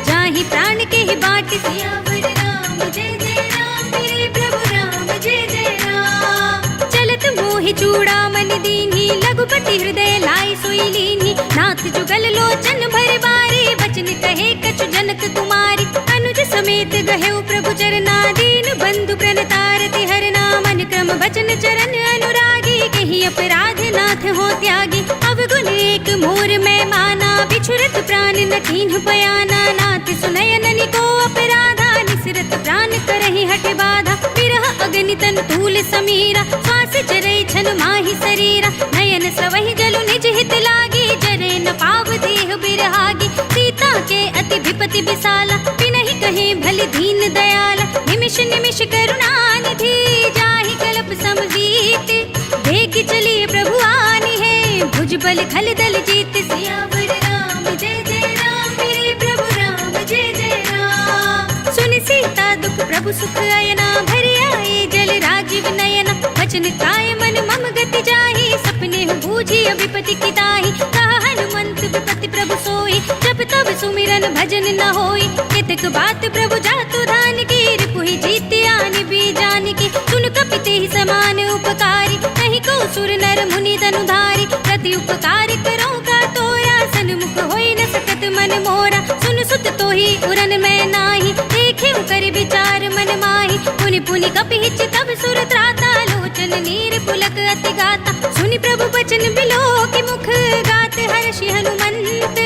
जाहि प्राण के ही बाट, सियावर राम जय जय राम, मेरे प्रभु राम जय जय राम, चलत मोहि चूड़ामणि दीन्ही, लघुपति हृदय लाई सोई लीन्ही, नाथ जुगल लोचन भर बारी, बचन कहे कछु जनक कुमारी, अनुज समेत गहेउ प्रभु चरना, दीन बंधु प्रणतारति हरना। मन क्रम वचन चरण अनुरागी, कहीं अपराध नाथ हो त्यागी। अवगुण एक मोर मैं माना, बिछुरत प्राण न कीन्ह बयाना। नाथ सुनयन निको अपराधा, निसरत प्राण करहि हठ बाधा। विरह अग्नि तन तूल समीरा, श्वास चरै छन माहि शरीरा। नयन सवहि जलु निज हित लागी, जरे न पाव देह बिरहागी। सीता के अति विपति विसाला, बिनहि कहे भल दीन दयाला। निमिष निमिष करुणा निधि, जाहि कल्प समजीत। देख चलिए प्रभु आनी है, भुज बल खल दल जीत। सियावर राम जय जय राम, मेरे प्रभु राम जय जय राम। सुनि सीता दुख प्रभु सुख अयना, भरि आए जल राजीव नयना। वचन काय मन मम गति जाहि, सपने बूझी विपति की ताहि। कहा हनुमंत विपति प्रभु सोई, जब तब सुमिरन भजन न होई। केतक बात प्रभु जातु धान की, रिपुहि जीत आन भी जान की। सुन कपिते ही समान उपकारी, नहीं को सुर नर मुनि तनुधारी। प्रति उपकार करो का तोरा, सन्मुख होई न सकत मन मोरा। सुन सुत तोहि उरन मैं नाही, देखे कर विचार मन माही। पुनि पुनि कपिहिच तब सुर त्राता, लोचन नीर पुलक अति गाता। सुनि प्रभु बचन बिलो के मुख, गात हर्षि हनुमंत।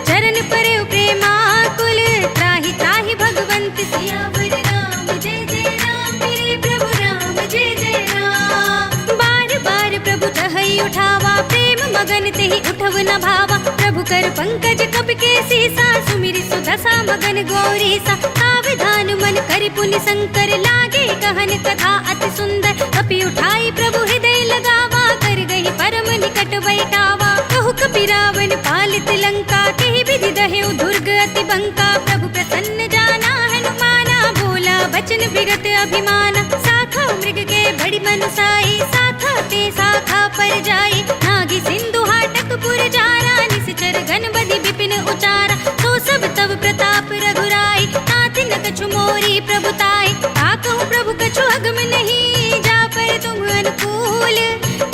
चरण परे प्रेमाकुल, त्राहि त्राहि भगवंत। सियावर राम जय जय राम, मेरे प्रभु राम जय जय राम। बार बार प्रभु तहै उठावा, प्रेम मगन तेहि उठव न भावा। प्रभु कर पंकज कपि के सीसा, सुमिरि सुदशा मगन गौरीसा। सावधान मन करि पुनि शंकर, लागे कहन कथा अति सुंदर। कपि उठाई प्रभु हृदय लगावा, कर गई परम निकट बैठावा। कहु कपि रावण पालित लंका, केहि विधि दहेउ दुर्ग अति बंका। प्रभु प्रसन्न जाना हनुमाना, बोला बचन विगत अभिमाना। साखा मृग के बड़ी मनुसाई, साखा ते साखा पर जाई। नागी सिंधु हाटक पुर जारा, निश्चर घन बदि विपिन उचारा। तो सब तब प्रताप रघुराई, नाथ न कछु मोरी प्रभुताई। ताकहु प्रभु कछु अगम नहीं, जा पर तुम अनुकूल।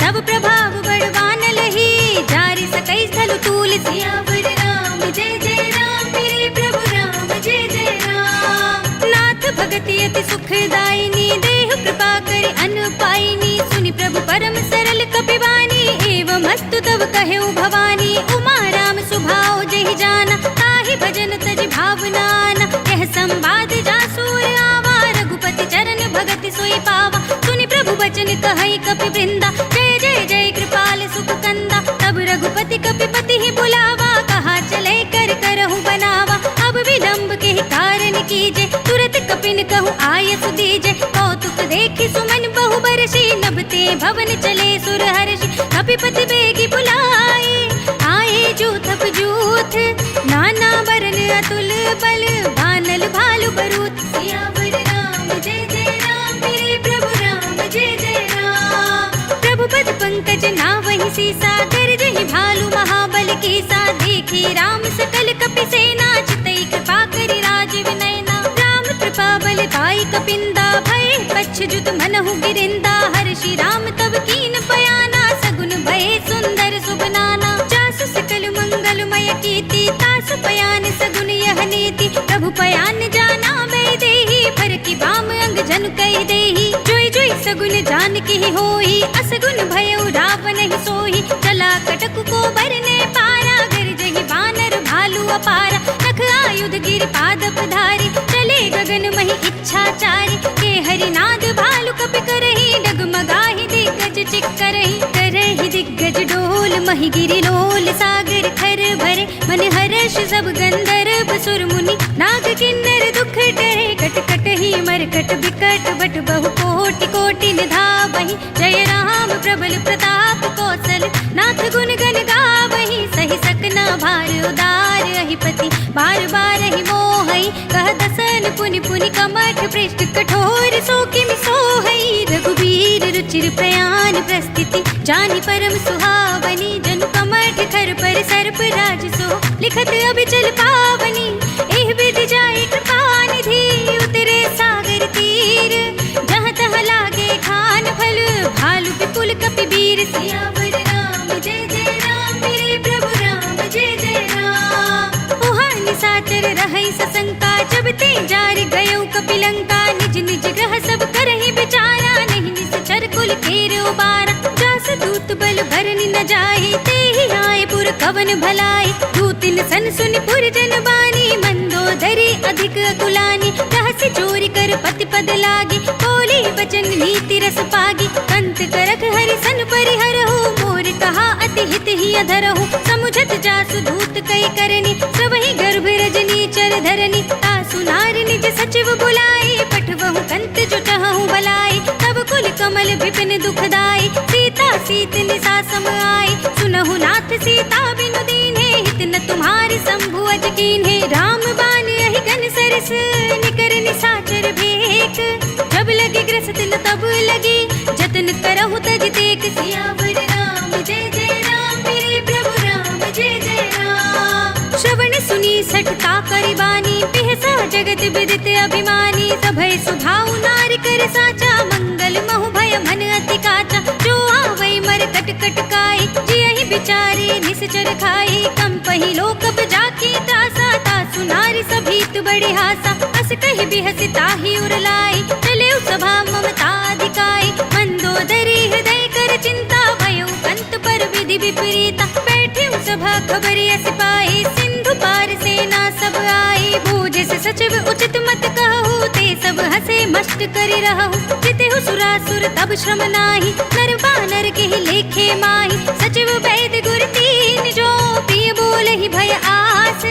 तब प्रभाव बड़वान लही, जारि सकै स्थल तूल। सियावर राम जय जय राम, मेरे प्रभु राम जय जय राम। नाथ भगति अति सुखदायिनी, देह कृपा करे अन पाइनी। सुनि प्रभु परम सरल कपिवानी, एवं हस्तु तब कहेउ भवानी। उमा राम सुभाव जहि जाना, ताहि भजन तज भावनाना। यह संवाद जासूर आवा, रघुपति चरण भगति सोई पावा। सुनि प्रभु बचन कहै कपि वृंदा, जय जय जय कृपाल सुख कंदा। तब रघुपति कपिपति ही बुलावा, कहा चले कर करहु बनावा। अब विलंब के कारण कीजे, तुरत कपिन कहु आयसु दीजे। कौतुक देखि सुमन बहु बरसी, नभते भवन चले सुर हर्षि। कपिपति बेगी बुलाए, आए जूथप जूथ। नाना बरन अतुल बल, बानल भालु बरूथ। सियावर राम जय जय राम, मेरे प्रभु राम जय जय राम। प्रभु पद पंकज नावहि सीसा, गरजहि भालु महाबल कीसा। देखी राम सकल कपि सेना, चितई कृपा करि राजीव नयना। राम कृपा बल पाई कपिंदा, भय पच्छ मनहु गिरिंदा। हर्षि राम तब कीन बयाना, सगुन भय सुंदर सुबनाना। जासु सकल मंगलमय कीर्ति, तासु पयान सगुन यह नीति। प्रभु पयान जाना मैं देहि, भर की बाम अंग जन कह देहि। जोई जोई सगुन जान की होई, असगुन भयउ रावण ही सोही। चला कटक को बरने पारा, गरजहि बानर भालु अपारा। नख आयुध गिर पाद पधारी, चले गगन महि इच्छाचारी। के हरिनाद भालु कपि करहि, डगमगाहि दिग्गज चिक्करहि। करहि दिग्गज डोल, महि गिरि लोल। सागर खर भरे, मन हर्ष सब गंधर्व सुर मुनि। नाग किन्नर दुख टरे, कट कट ही मरकट बिकट बट बहु कोटि कोटि निधावहि। जय राम प्रबल प्रताप कौशल, नाथ गुण गण गावहि। सहि सकना भार उदार, अहिपति बार बार ही मोहई। कह दसन पुनि पुनि कमठ, पृष्ठ कठोर सो किमि सोहई। रघुबीर रुचिर प्रयाण प्रस्थिति, जानि परम सुहावनी। जनु कमठ खर पर सर्प राज सो, लिखत अभिचल पावनी। एह विधि जाय कृपा निधि, उतरे सागर तीर। जहाँ तहाँ लागे खान फल, भालु विपुल कपिवीर। सियावर राम जय जय राम, मेरे प्रभु राम जय जय राम। ओहानि साचर रहै सशंका, जब ते जार भयो बारा। जास दूत बल भरनि न जाहि, तेहि आए पुर कवन भलाई। दूतिन सन सुनि पुर जन बानी, मंदोदरी अधिक अकुलानी। रहस्य चोरी कर पति पद लागी, बोली बचन नीति रस पागी। कंत करख हरि सन परिहरहु, मोर कहा अति हित ही अधरहु। समुझत जासु दूत कई करनी, सबहि गर्भ रजनी चर धरनी। तासु नारी निज सचिव बुलाई, पठवहु कंत जो चहु भलाई। तब कुल कमल विपिन दुखदाई, सीता सीत निसा सम आई। सुनहु नाथ सीता बिनु दीन्हे, हित न तुम्हारी शंभु अज कीन्हे। राम बान यही घन सरस, निकर निसाचर भेक। जब लगी ग्रसत न तब लगी, जतन करहु तज तेक। सियावर राम जय जय राम, मेरे प्रभु राम जय जय राम। श्रवण सुनी सठता करि बानी, बिहसा जगत विदित अभिमानी। सभय सुभाउ नारी कर साचा, मंगल महु भय मन अति काचा। जो आवै मर कट कट काई, जियहि बिचारी निश्चर खाई। कंपहि लोक जाकी त्रासा, तासु नारी सभीत बड़े हासा। अस कहि बिहसि ताहि उर लाई, चलेउ सभा ममता अधिकाई। मंदोदरी हृदय कर चिंता, भयो कंत पर विधि विपरीता। बैठेउ सभा खबरि अस पाई, सिंधु पार सेना सब आई। बूझे से सचिव उचित मत कहु, ते सब हसे मस्त करि रहु। जितेहु सुरासुर तब श्रम नाही, नर बानर केहि लेखे माही। सचिव वैद्य गुर तीन जो, प्रिय बोलहि भय आस।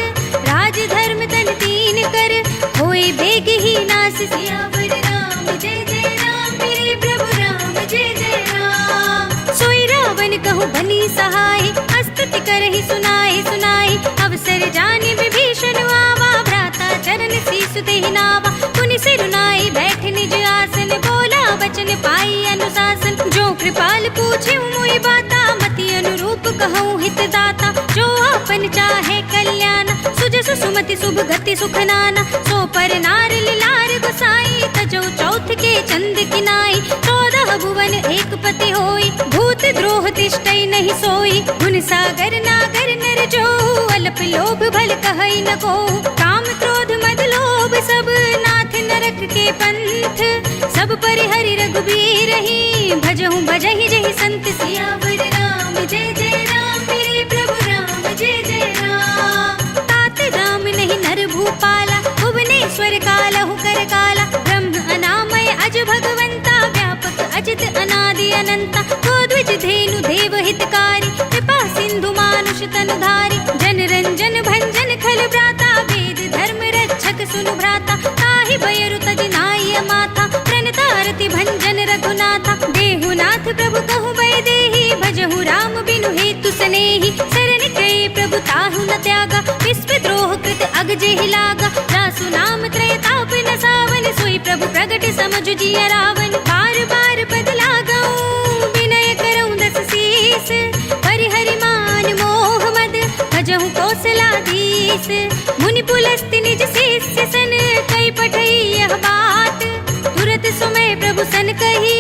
राज धर्म तन तीन कर, होय बेग ही नास। सियावर राम जय जय राम, मेरे प्रभु राम जय जय राम। सोई रावण कहु बनी सहाय, स्तुति करहि सुनाई सुनाई। अवसर जानि विभीषण आवा, भ्राता चरण सीसु देहि नावा। पुनि सिरुनाई बैठ निज आसन, बोला वचन पाई अनुशासन। जो कृपाल पूछे मोहि बाता, मति अनुरूप कहूँ हित दाता। जो आपन चाहे कल्याण, सुजसु सुमति शुभ गति सुख नाना। सो पर नार लिलार गोसाई, तजो चौथ के चंद किनाई। 14 भुवन एक पति होई, भूत द्रोह तिष्ठै नहीं सोई। गुण सागर नागर नर जो, अल्प लोभ भल कहै न को। काम क्रोध मद लोभ सब, नाथ नरक के पंथ। सब परिहरि रघुबीर ही, भजहु भजहि जहि संत। सियावर राम जय जय राम, मेरे प्रभु राम जय जय राम। तात राम नहीं नर भूपाला, भुवनेश्वर कालहु कर काला। ब्रह्म अनामय अज भगवंता, व्यापक अजित अनादि अनंता। को द्विज धेनु देव हितकारी, कृपा सिंधु मानुष तनुधारी। जन रंजन भंजन खल भ्राता, वेद धर्म रक्षक सुनु भ्राता। ताहि बयरु तज नाई माथा, प्रणता रति भंजन रघुनाथा। देहु नाथ प्रभु कहु बै देहि, भजहु राम बिनु हेतु सनेहि। सरन कहे प्रभु ताहु न त्यागा, विश्व द्रोह कृत अग जेहि लागा। जासु नाम त्रय ताप न सावन, सोई प्रभु प्रगट समझु जिया रावण। बार बार पद लागऊं, विनय करऊं दस शीस। परिहरि मान मोह मद, भजहु कौशलाधीश। मुनि पुलस्त्य निज शिष्य सन, कई पठई यह बात। तुरत सुमय प्रभु सन कही,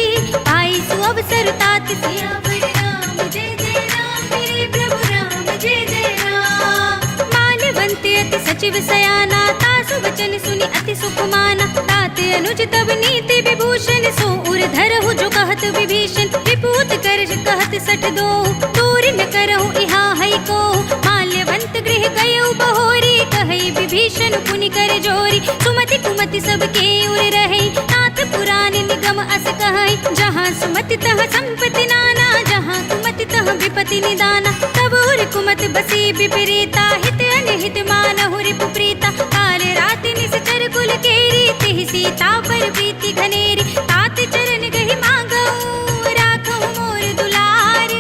आई सु अवसर तात। सियावर राम जय जय राम, मेरे प्रभु राम जय जय राम। माल्यवंत अति सचिव सयाना, तासु वचन सुनि अति सुख माना। तात अनुज तब नीति विभूषण, सो उर धरहु जो कहत विभीषण। विपूत कर कहत सठ दो, दूर न करहु इहा हई को। माल्यवंत गृह गयउ बहोरी, कहई विभीषण पुनि कर जोरी। सुमति कुमति सबके उर रही, नाथ पुराण निगम अस कहई। जहाँ सुमति तह संपत्ति नाना, जहाँ कुमति तह विपति निदाना। तब उर कुमति बसी विपरीता, हित अनहित मानहु रिपु प्रीता। काल राति निश्चर कुल केरी, तिहि सीता पर प्रीति घनेरी। तात चरण गहि मांगऊं, राखहु मोर दुलार।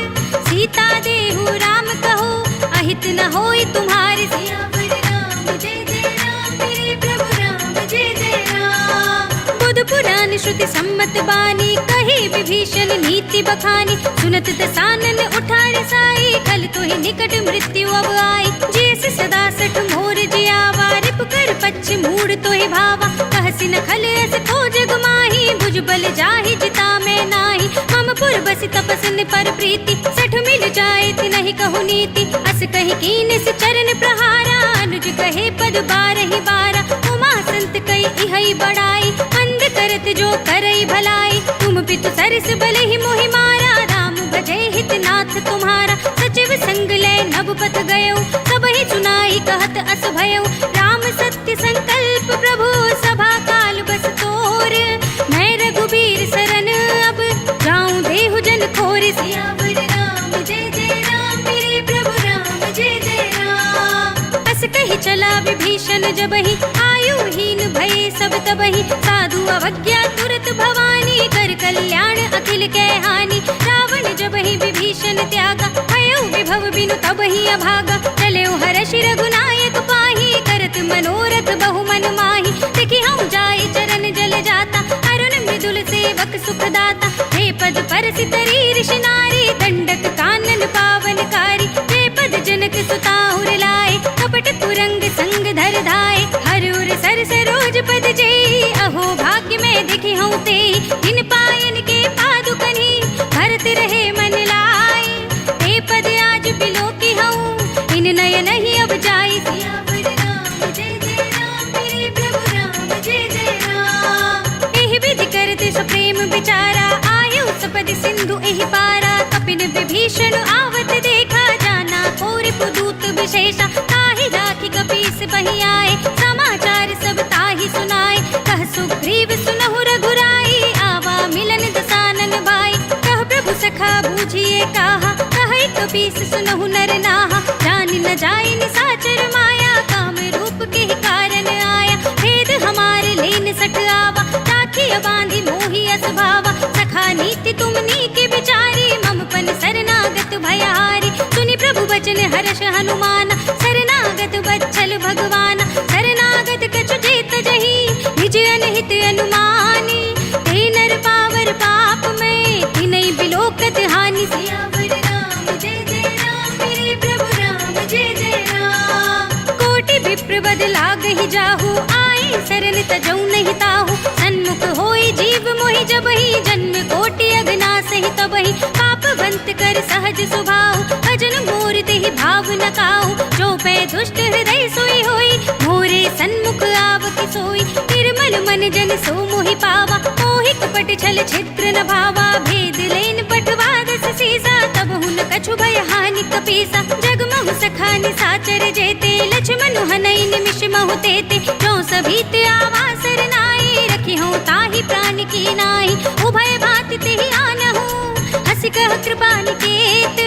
सीता देहु राम कहो, अहित न होई तुम्हारे। सियावर राम जय जय राम, मेरे प्रभु राम जय जय राम। बुध पुराण श्रुति सम्मत बानी, कही विभीषण नीति बखानी। सुनत दसानन उठारे साई, खल तोहि निकट मृत्यु अब आई। जैसे सदा सठ मोर जियावा, रिप कर पच्छ मूड तोहि भावा। कहसि न खल अस खोज गुमाही, भुज बल जाहि जिता में नाही। मम पुर बसि तपसन पर प्रीति, सठ मिल जाए नहीं कहु नीति। अस कहि कीन से चरण प्रहारा, अनुज कहे पद बारहि बारा। उमा संत कई इहई बड़ाई, अंध करत जो करई भलाई, तुम पितु सरस बले ही मोहि मारा, राम भजे हित नाथ तुम्हारा। सचिव संग ले नभ पथ गयो, सब ही सुनाई कहत अस भयो, राम सत्य संकल्प प्रभु सभा काल बस तोर। मैं रघुबीर सरन अब जाऊं देहु जन खोर, सियावर राम जय जय राम, मेरे प्रभु राम जय जय राम। अस कही चला विभीषण जबहि, आयुहीन भये सब तबहि, साधु अवज्ञा तुरत भवानी, कर कल्याण अखिल कै हानि। रावण जबहि विभीषण त्यागा, भयो विभव बिनु तबहि अभागा, चले हर्षि रघुनायक पाहि, करत मनोरथ बहु मन माहि। देखि हम जाय चरण जल जाता, अरुण मृदुल सेवक सुख दाता, हे पद परसि तरी ऋषि नारी, दंडक कानन पावनकारी। हे पद जनक सुता उर लाए, कपट कुरंग संग धर धाय, हर उर सर सरोज पद जेई, अहो भाग्य में देखि हूँ ते, इन पायन के पादुकनि भरत रहे मन लाए। ते पद आज बिलो की हूँ, इन नयन ही अब जाई, सियावर राम जय जय राम, मेरे प्रभु राम जय जय राम। एहि विधि करते सप्रेम विचारा, आयु सपदि सिंधु एहि पारा, कपिन विभीषण आवत देखा, जाना कोरि पुदूत विशेषा, ताहि राखी कपीस बहि आए, समाचार सब ताहि सुनाए। कह सुग्रीव सुनहु रघुराई, आवा मिलन दसानन भाई, कह प्रभु सखा बूझिए काहा, कहि कपीस सुनहु नर नाहा। जानि न जाय निसाचर माया, काम रूप के ही कारण आया, भेद हमारे लेन सठ आवा, राखिया बांधी मोहि अस भावा। सखा नीति तुम नीके विचारी, मम पन शरणागत भयहारी। सुनि प्रभु वचन हर्ष हनुमाना, शरणागत बच्छल भगवाना। शरणागत कछु जेत जही, निज अनहित अनुमानी, ते नर पावर पाप में, तिनहि बिलोकत हानि। सियावर राम जय जय राम, मेरे प्रभु राम जय जय राम। कोटि विप्र बद लागहि जाहु, आए शरण तजौ नहीं ताहु, सन्मुख होई जीव मोहि जबहि, जन्म कोटि अगनासहि तबहि। पापवंत कर सहज स्वभाव, भजन मोर तेहि भाव न काहु, जो पै दुष्ट हृदय सोई होई, मोरे सन्मुख आवति सोई। निर्मल मन जन सो मोहि पावा, मोहि कपट छल छिद्र न भावा, भेद लेन पटवा दस सीसा, तब हुन कछु भय हानि कपीसा। जगमहु सखा निसाचर जेते, लक्ष्मण हनई निमिष महु तेते, जो सभीत आवा सरनाई, रखी हूँ ताहि प्राण की नाई। उभय भांति तेहि आनहु, हंसि कह कृपा निकेत,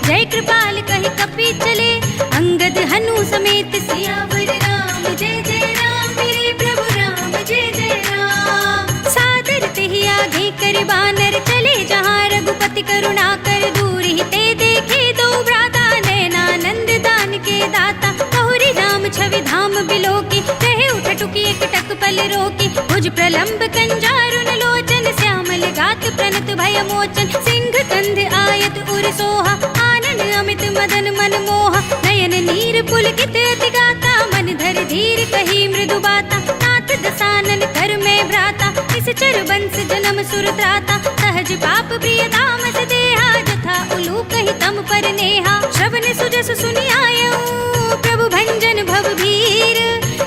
जय कृपाल कहि कपि चले, अंगद हनु समेत। सियावर राम जय जय राम, मेरे प्रभु राम जय जय राम। सादर तेहि आगे कर बानर, चले जहाँ रघुपति करुणा कर, दूर ही ते देखे दो भ्राता, नयनानंद दान के दाता। बहुरी राम छवि धाम बिलोकी, रहे उठ टुकी एक टक पल रोकी, भुज प्रलंब कंजारुन लोचन, श्यामल गात प्रणत भय मोचन। सिंह कंध आयत उर सोहा, आनन अमित मदन मन मोहा, नयन नीर पुलकित अति गाता, मन धर धीर कही मृदु बाता। नाथ दसानन कर में भ्राता, निश्चर वंश जन्म सुर त्राता, सहज पाप प्रिय तामस देहा, जथा उलूक ही तम पर नेहा। श्रवण सुजस सुनि आयऊ, प्रभु भंजन भव भीर,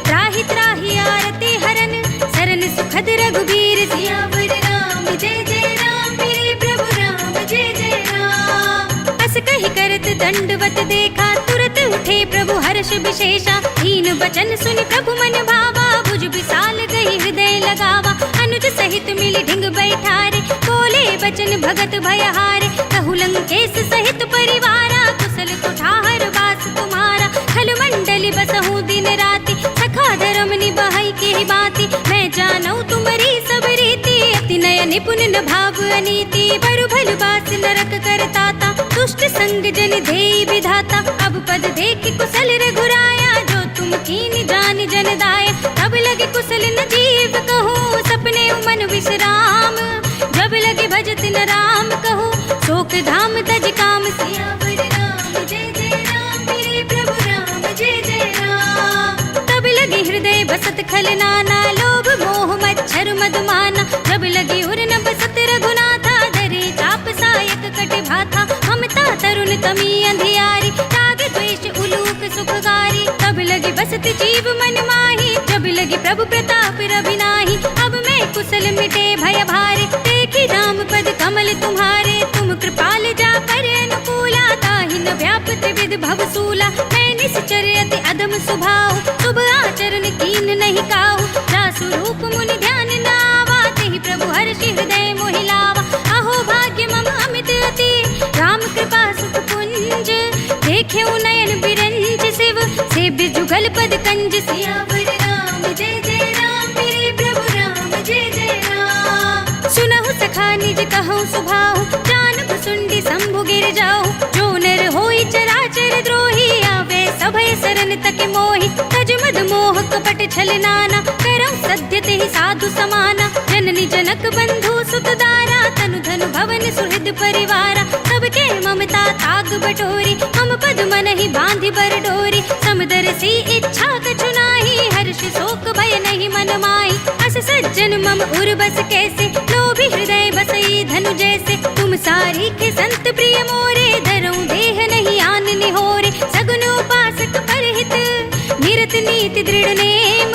त्राहि त्राहि आरती हरन, सरन सुखद रघुबीर। सियावर राम जय जय राम, मेरे प्रभु राम जय जय राम। अस कहि करत दंडवत देखा, तुरत उठे प्रभु हर्ष विशेषा, दीन वचन सुनि प्रभु मन भावा, भुज विशाल गई हृदय लगावा। अनुज सहित मिली ढिंग बैठारे, बोले बचन भगत भयहारे, कहु लंकेश सहित परिवारा, कुशल कुठार बास तुम्हारा। खल मंडली बसहु दिन राति, सखा धर्म निभाई के बाती, मैं जानऊ तुम्हारी सब रीति, अति नय निपुण न भाव अनीति। बरु भल बास नरक करताता, दुष्ट संग जन देई विधाता। अब पद देख कुशल रघुराया, जो तुम कीन जान जन दाया। तब लगे कुशल न जीव कहूँ, सपने मन विश्राम, जब लगे भजत न राम कहूँ, शोक धाम तज काम। सियावर राम जय जय राम, मेरे प्रभु राम जय जय राम। तब लगे हृदय बसत खल नाना, लोभ मोह मच्छर मधुमाना। जब लगी उर न बसत रघुनाथा, धरे चाप सायक कट भाथा। ममता तरुण तमी अंधियारी, राग द्वेष उलूक सुखगारी। तब लगी बसत जीव मन माही, जब लगी प्रभु प्रताप रवि नाही। अब मैं है कुशल मिटे भय भारे, देखी राम पद कमल तुम्हारे, तुम कृपाल जा पर अनुकूला, ताहि न व्याप त्रिविध भवसूला, मैं निश्चर अति अधम स्वभाव, शुभ आचरण कीन नहीं काहू, जासु रूप मुनि ध्यान न आवा, तेहि प्रभु हर्षि हृदय मोहि लावा, अहो भाग्य मम अमित अति, राम कृपा सुख पुंज, देखे नयन बिरंज शिव, सेव्य जुगल पद कंज, सियावर राम जय जय राम, मेरे प्रभु राम जय जय राम। सुनहु सखा निज कहूँ सुभाहु, जानब सुंडी शंभु गिर जाऊ, जो नर होई चराचर द्रोही, आवे सभय सरन तक मोहि, तज मद मोह कपट छल नाना, करौ सत्य तेहि साधु समाना, जननी जनक बंधु सुत दारा, तनु धनु भवन सुहृद परिवारा, सबके ममता ताग बटोरी, मम पद मन ही बांधि बर डोरी, समदर्शी इच्छा कछु नाही, हर्ष शोक भय नहीं मन माही, अस सज्जन मम उर बस कैसे, लोभी हृदय बसई धनु जैसे, तुम सारी के संत प्रिय मोरे, धरऊं देह नहीं आन निहोरे, सगुन उपासक परहित, निरत नीति दृढ़ नेम,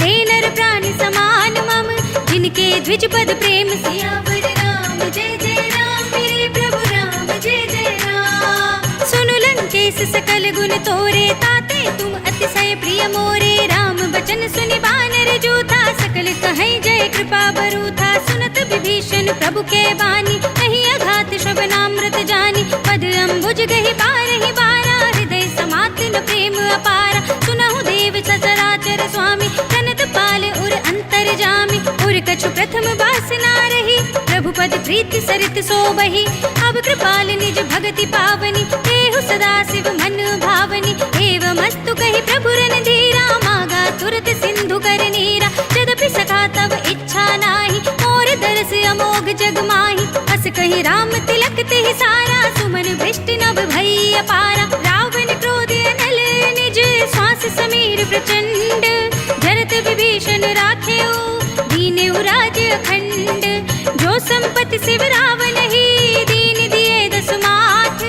ते नर प्राण समान मम, जिनके द्विज पद प्रेम, सियावर राम जय जय राम, मेरे प्रभु राम जय जय राम। सुनु लंकेश सकल गुण तोरे, ताते तुम अतिशय प्रिय मोरे, राम बचन सुनि बानर जूथा, सकल कहीं जय कृपा बरूथा, सुनत विभीषण प्रभु के बानी, नहीं अघात श्रवणामृत जानी, पद अम्बुज गहि बारहि बारा, हृदय समाति न प्रेम अपारा, सुनहु देव सचराचर स्वामी, तनत पाल उर अंतर जामी, उर कछु प्रथम वासना रही, प्रभु पद प्रीति सरित सोबही, अब कृपाल निज भगति पावनी, देहु सदा शिव मन भावनी, एवमस्तु कहि प्रभु रणधीरा, मागा तुरत सिंधु कर नीरा, यद्यपि सखा तब इच्छा नाही, मोर दरस अमोघ जग माही, अस कहि राम तिलक तेहि सारा, सुमन भ्रष्ट नभ भई अपारा, रावण क्रोध अनल निज, श्वास समीर प्रचंड, जरत विभीषण राखेऊ, दीनेउ राज अखंड, जो संपत्ति शिव रावण ही, दीन दिए दसु माथ,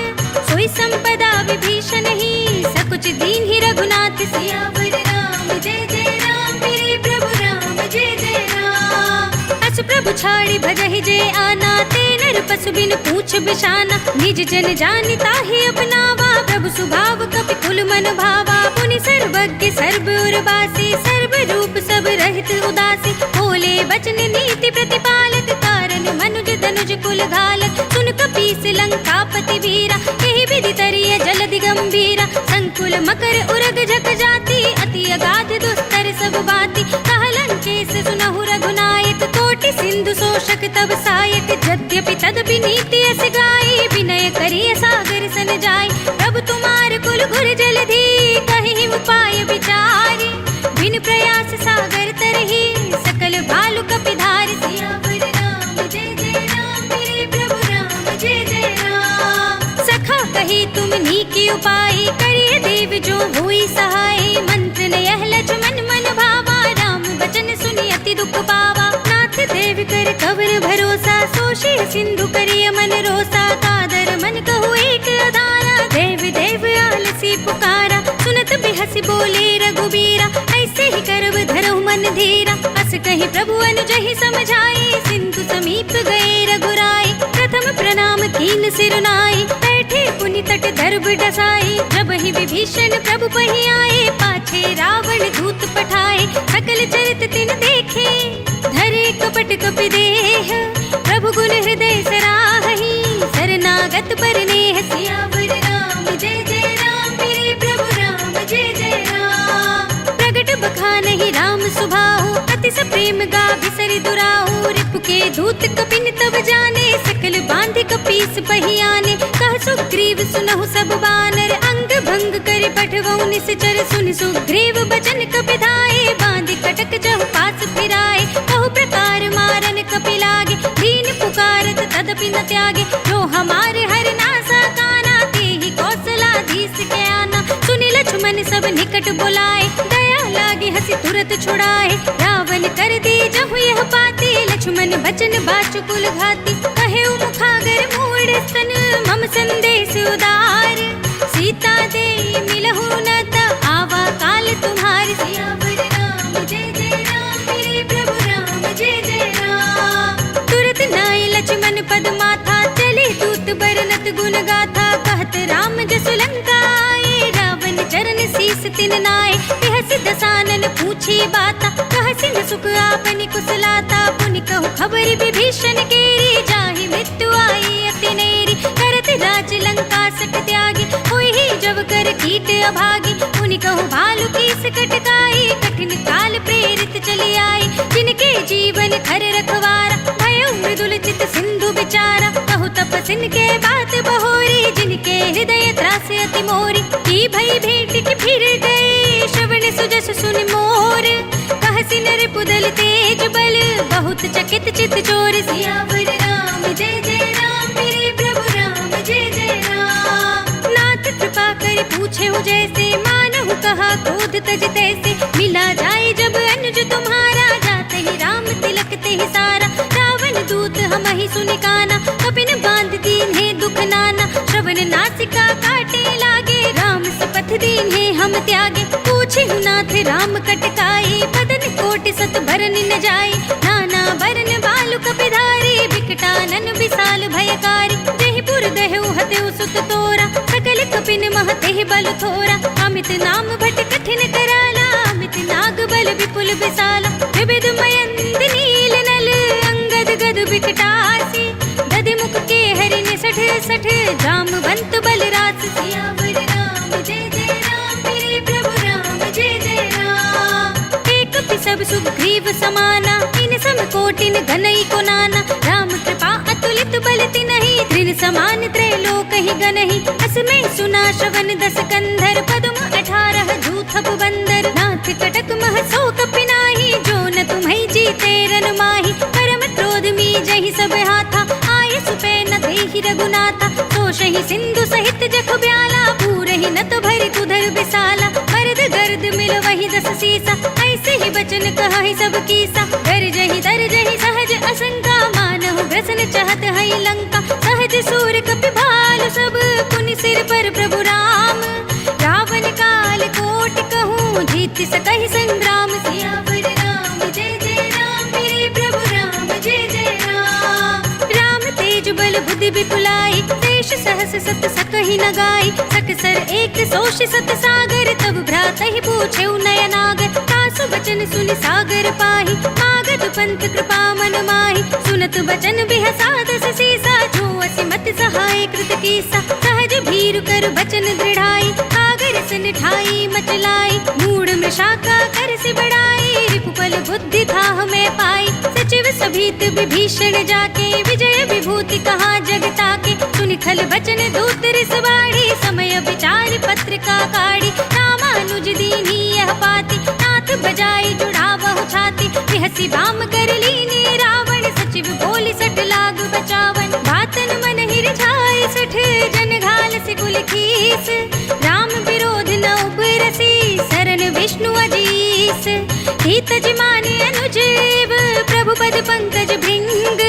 सोई संपदा विभीषण ही, सकुच दीन ही रघुनाथ, सियावर राम जय जय राम, मेरे प्रभु राम जय जय राम। अस प्रभु छाड़ी भजहि जे आना, ते नर पशु बिन पूछ बिशाना, निज जन जानि ताहि अपनावा, प्रभु स्वभाव कपि कुल मन भावा, पुनि सर्वज्ञ सर्व उर्वासी, सर्व रूप सब रहित उदासी, बोले बचन नीति प्रतिपालक, कारण मनुज धनुज कुल घालक, सुन कपीस लंकापति वीरा, यही विधि तरिय जलधि गंभीरा, संकुल मकर उरग झक जाति, अति अगाध दुस्तर सब बाती, कह लंकेश सुनहु रघुनायक, कोटि सिंधु शोषक तब सायक, यद्यपि तदपि नीति अस गाई, विनय करिय सागर सन जाय, प्रभु तुम्हार कुल घुर जलधि, कहि उपाय विचारी, बिन प्रयास सागर तरही, सकल भालु कपिधार, सियावर राम जय जय राम, मेरे प्रभु राम जय जय राम। सखा कही तुम नीकी उपाय, करिय देव जो हुई सहाय, मंत्र ने यह लक्ष्मण मन भावा, राम बचन सुनि अति दुख पावा, नाथ देव कर कवर भरोसा, सोषि सिंधु करिय मन रोसा, कादर मन कहु एक अधारा, देव देव आलसी पुकारा, सुनत बिहसि बोले रघुबीरा, ऐसे ही करब धरहु मन धीरा, अस कहि प्रभु अनुजहि समझाए, सिंधु समीप गए रघुराई, प्रथम प्रणाम कीन सिरुनाई, बैठे पुनि तट दर्भ डसाई, जब ही विभीषण प्रभु पहि आए, पाछे रावण दूत पठाए, सकल चरित तिन देखे, धरे कपट कपि देह, प्रभु गुण हृदय सराहि, शरणागत पर नेह, सियावर राम जय जय राम, मेरे प्रभु राम जय जय राम। प्रगट बखानहि राम सुभाहु, अति स प्रेम गा बिसरि दुराहु, रिपु के दूत कपिन तब जाने, सकल बांधि कपीस पहि आने, कह सुग्रीव सुनहु सब बानर, अंग भंग करि पठवउ निश्चर, सुनि सुग्रीव बचन कपि धाये, बांधि कटक जहु पास फिराए, कहु प्रकार मारन कपि लागे, दीन पुकारत तदपि न त्यागे, जो हमारे हर नासा काना, तेहि कौशलाधीश के आना, सुनि लक्ष्मण सब निकट बुलाए, दया लागे हंसी तुरत छुड़ाए, रावण कर दी जहु यह पाती, लक्ष्मण बचन बाचु कुल घाती, कहे मुखागर मूढ़ स्तन, मम संदेश उदार, सीता दे मिलहु न त आवा काल तुम्हार, सियावर राम जय जय राम, मेरे प्रभु राम जय जय बरनत गुण गाथा कहत राम जसु लंका आए। रावण चरण शीस तिन नाय बिहसि दसानन पूछी बाता। कहसि न सुख आपनि कुशलाता पुनि कहु खबर विभीषण केरी। जाहि मृत्यु आई अति नेरी करत राज लंका सट त्यागी। होई ही जब कर कीट अभागी पुनि कहु भालु कीस कटकाई। कठिन काल प्रेरित चली आई जिनके जीवन खर रखवारा। भयो मृदुल चित सिंधु विचारा कहु तपसिन के बात बहोरी। जिनके हृदय त्रास अति मोरी की भई भेंट की फिर गए। श्रवण सुजस सुन मोर कहसि नर पुदल तेज बल। बहुत चकित चित चोर सियावर राम जय जय राम। मेरे प्रभु राम जय जय राम। नाथ कृपा कर पूछे हो जैसे मानहु कहा क्रोध तज तैसे। मिला जाए जब अनुज तुम्हारा जाते ही राम तिलक ते ही सारा। रावण दूत हम ही सुनि काना कपिन बांध दीन है दुख नाना। श्रवण नासिका काटे लागे राम सपथ दीन है हम त्यागे। पूछे नाथ राम कटकाई बदन कोटि सत भरन न जाए। नाना बरन बालु कपिधारी बिकटानन विशाल भयकारी। जहि पुर दहु हतेउ सुत तोरा सकल कपिन महते बल थोरा। अमित नाम भट कठिन कराला अमित नाग बल विपुल विशाला। विविध मयंद नील नल अंगद गद बिकटासी। दधि मुख के हरिन सठ सठ जामवंत बलराज। सियावर राम जय जय राम। मेरे प्रभु राम जय जय राम। एक सब सुग्रीव समाना इन सम कोटिन गनई को नाना। राम कृपा अतुलित बल तिनहि त्रिन समान त्रैलोक ही गनहि। असमय सुना श्रवण दस कंधर पद्म 18 जूथप बंदर। नाथ कटक मह सो कपिनाहि जो न तुम्हि जीते रन माहि। परम क्रोध मी जहि सब हाथा आय सुपै न देहि रघुनाथा। सोषहि सिंधु सहित जख ब्याला पूरहि न तो भरि तुधर बिसाला। मर्द गर्द मिल वही दस सीसा ऐसे ही बचन कहहि सब कीसा। गरजहि दरजहि सहज असंका मानहु ग्रसन चाहत है लंका। सहज सूर कपि भालु सब पुनि सिर पर प्रभु राम। रावण काल कोटि कहूँ जीत सकहि संग्राम। सियावर राम जय जय राम। मेरे प्रभु राम जय जय राम। राम तेज बल बुद्धि विपुलाई शेष सहस सत सकहि न गाई। सकसर एक सोष सत सागर तब भ्रात ही पूछे नयनागर। कासु बचन सुनि सागर पाहि मागध पंथ कृपा मन माहि। सुनत बचन बिहसा दस सीसा जो असिमत सहाय कृत कीसा। सहज भीरु कर बचन दृढ़ाई सागर सन ठाई मचलाई। मूढ़ मृषाका कर से बढ़ाई रिपुपल बुद्धि था हमें पाई। सचिव सभीत विभीषण जाके विजय विभूति कहा जगता के। सुनि खल बचन दूत रिसवाड़ी समय विचार पत्रिका काढ़ी। रामानुज दीनी यह पाती नाथ बजाई जुड़ावहु छाती। बिहसी बाम कर लीनी रावण सचिव बोली सठ लाग बचावन। बातन मन ही रिझाए सठ जन घाल से कुल खीस। राम विरोध न उपरसी शरण विष्णु अजीस। हित जिमाने अनुजीव प्रभु पद पंकज भृंग।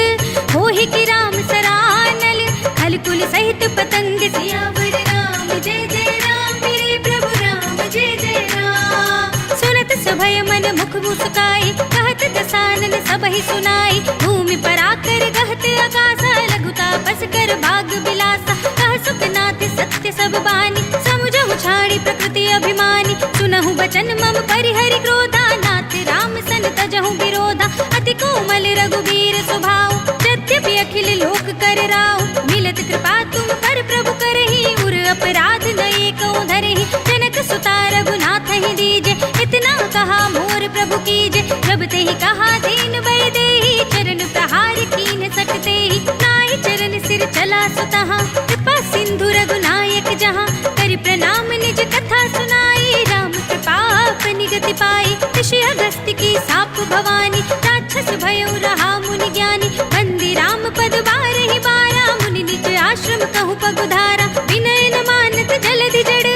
होहि कि राम सरानल खल कुल सहित पतंग। सियावर राम जय जय राम। मेरे प्रभु राम जय जय राम। सुनत सभय मन मुख मुस्काई कहत दसानन सबहि सुनाई। भूमि पर आकर गहत आकाशा लघुता बस कर भाग बिलासा। कह सुखनाथ सत्य सब बानी समुझहु छाड़ी प्रकृति अभिमानी। सुनहु बचन मम परिहरि क्रोधा नाथ राम सन तजहु विरोधा। अति कोमल रघुवीर स्वभाव यद्यपि अखिल लोक कर राव। मिलत कृपा तुम पर प्रभु करहि उर अपराध न एको धरहि। जनक सुता रघुनाथ ही दीजे इतना कहा मोर प्रभु कीजे। जब ते ही कहा दीन बर देहि चरण प्रहार कीन सकते ही। नाई चरण सिर चला सुतहा कृपा सिंधु रघुनायक जहाँ। करि प्रणाम निज कथा सुनाई राम कृपा अपनी गति पाई। ऋषि अगस्त्य की साप भवानी राक्षस भयो रहा मुनि ज्ञानी। बंदी राम पद बारहि बारा मुनि निज आश्रम कहु पगुधारा। विनय न मानत जलधि जड़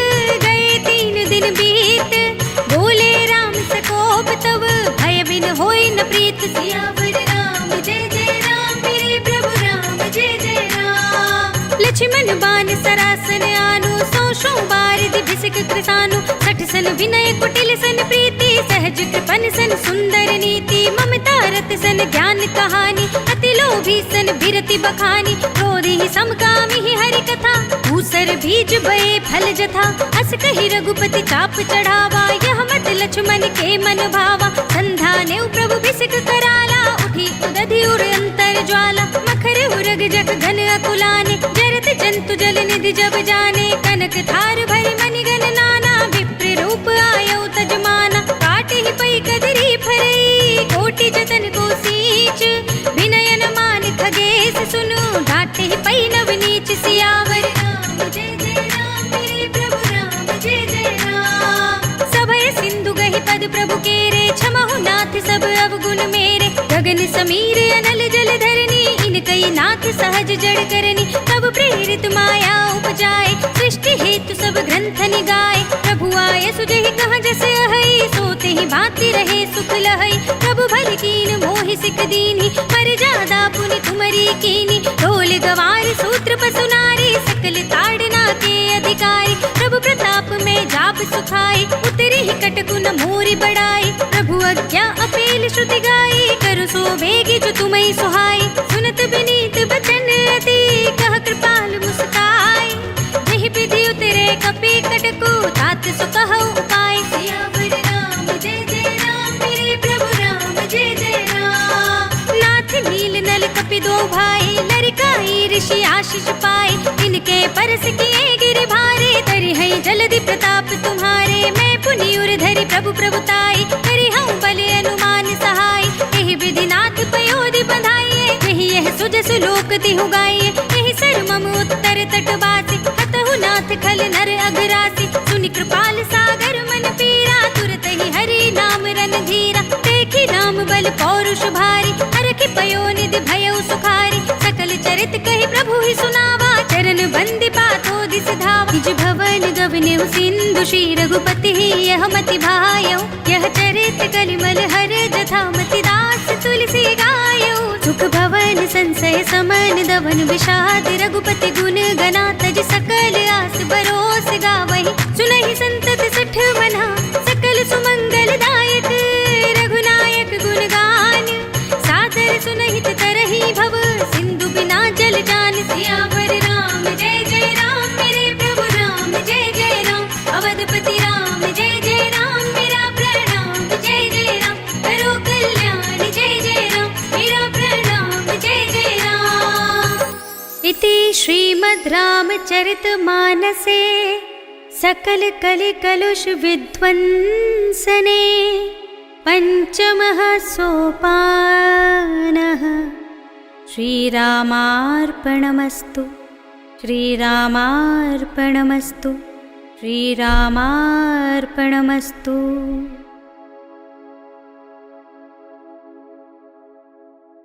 गए 3 दिन बीत। बोले राम सकोप तब भय बिन होई न प्रीत। सियावर राम जय जय राम। मेरे प्रभु राम जय जय राम। लक्ष्मण बान सरासन आनो सौ बार दिभिसक कृसानो। सठ सन विनय कुटिल सन प्रीति सहज कृपन सन सुंदर नीति, ममता रत सन ज्ञान कहानी, अति लोभी सन बिरति बखानी, क्रोधी समकामी हरि कथा, भूसर बीज बये फल जथा, अस कही रघुपति चाप चढ़ावा, यह मत लक्ष्मण के मन भावा, संधा ने प्रभु बिसिक कराला, उठी उदधि उर अंतर ज्वाला, मखर उरग जग घन अकुलाने, जरत जंतु जल निधि जब जाने, कनक थार भरि मनि गण नाना, विप्र रूप आयो तजमाना, काटे ही पई कदरी फरई, कोटि जतन को सींच, विनयन मान खगेश सुनु, ढाटे ही पई नव नीच, सियावर राम जय जय राम, मेरे प्रभु राम जय जय राम। सभय सिंधु गहि पद प्रभु केरे, क्षमहु नाथ सब अवगुण मेरे, गगन समीर अनल जल धरनी, इनकई नाथ सहज जड़ करनी, तब प्रेरित माया उपजाए, सृष्टि हेतु सब ग्रंथ निगाए, प्रभु आए सुजहि कहाँ जस अहै, सोते ही भांति रहे सुख लहै, प्रभु भल कीन मोहि सिख दीनी, मर्यादा पुनि तुमरी कीनी, ढोल गवार सूत्र पसु नारी, सकल ताड़ना के अधिकारी, प्रभु प्रताप में जाप सुखाई, उतरे ही कटकु न मोरी बढ़ाई, प्रभु आज्ञा अपेल श्रुति गाई, करु सो भेगी जो तुम्हें सुहाई, सुनत विनीत बचन अति, कह कृपाल मुस्काई, जहि विधि उतरे कपि कटकु, तात सो कहु उपाय, सियावर राम जय जय राम, मेरे प्रभु राम जय जय राम। नाथ नील नल कपि दो भाई, लरिकाई ऋषि आशीष पाए, इनके परस किए गिरि भारे, तरि है जलधि प्रताप तुम्हारे, मैं पुनि उर धरि प्रभु प्रभुताई, करि हूँ बल अनुमान सहाय, यही विधि नाथ पयोधि बंधाइए, यही यह सुजसु लोक तिहु गाइए, यही सर मम उत्तर तटवासी, हतहु नाथ खल नर अघरासी, सुनि कृपाल सागर मन पीरा, तुरत ही हरि नाम रन धीरा, देखी राम बल पौरुष भारी, हरखि पयो निधि भयउ सुखारी, सकल चरित कहि प्रभु ही सुनावा, चरण बंदी पाथो दिस धावा, निज भवन गवनेउ सिंधु श्री रघुपति यह मति भायउ, यह चरित कलिमल हर जथा मति दास तुलसी गायउ, सुख भवन संसय समन दवन विषाद, रघुपति गुण गना तज सकल आस बरोस गावहि, सुनहि संतत सठ मना, सकल सुमंगल दायक, रघुनायक गुण गान, सादर सुनहित तरहि भव, सिंधु बिना जल जान, सियावर राम जय जय राम, मेरे प्रभु राम जय जय राम, अवधपति राम जय जय राम, मेरा प्रणाम जय जय राम, करो कल्याण जय जय राम, मेरा प्रणाम जय जय राम। इति श्रीमद् रामचरितमानसे सकल कलि कलुष विध्वंसने पंचमः सोपानः, श्रीरामार्पणमस्तु, श्रीरामार्पणमस्तु, श्रीरामार्पणमस्तु।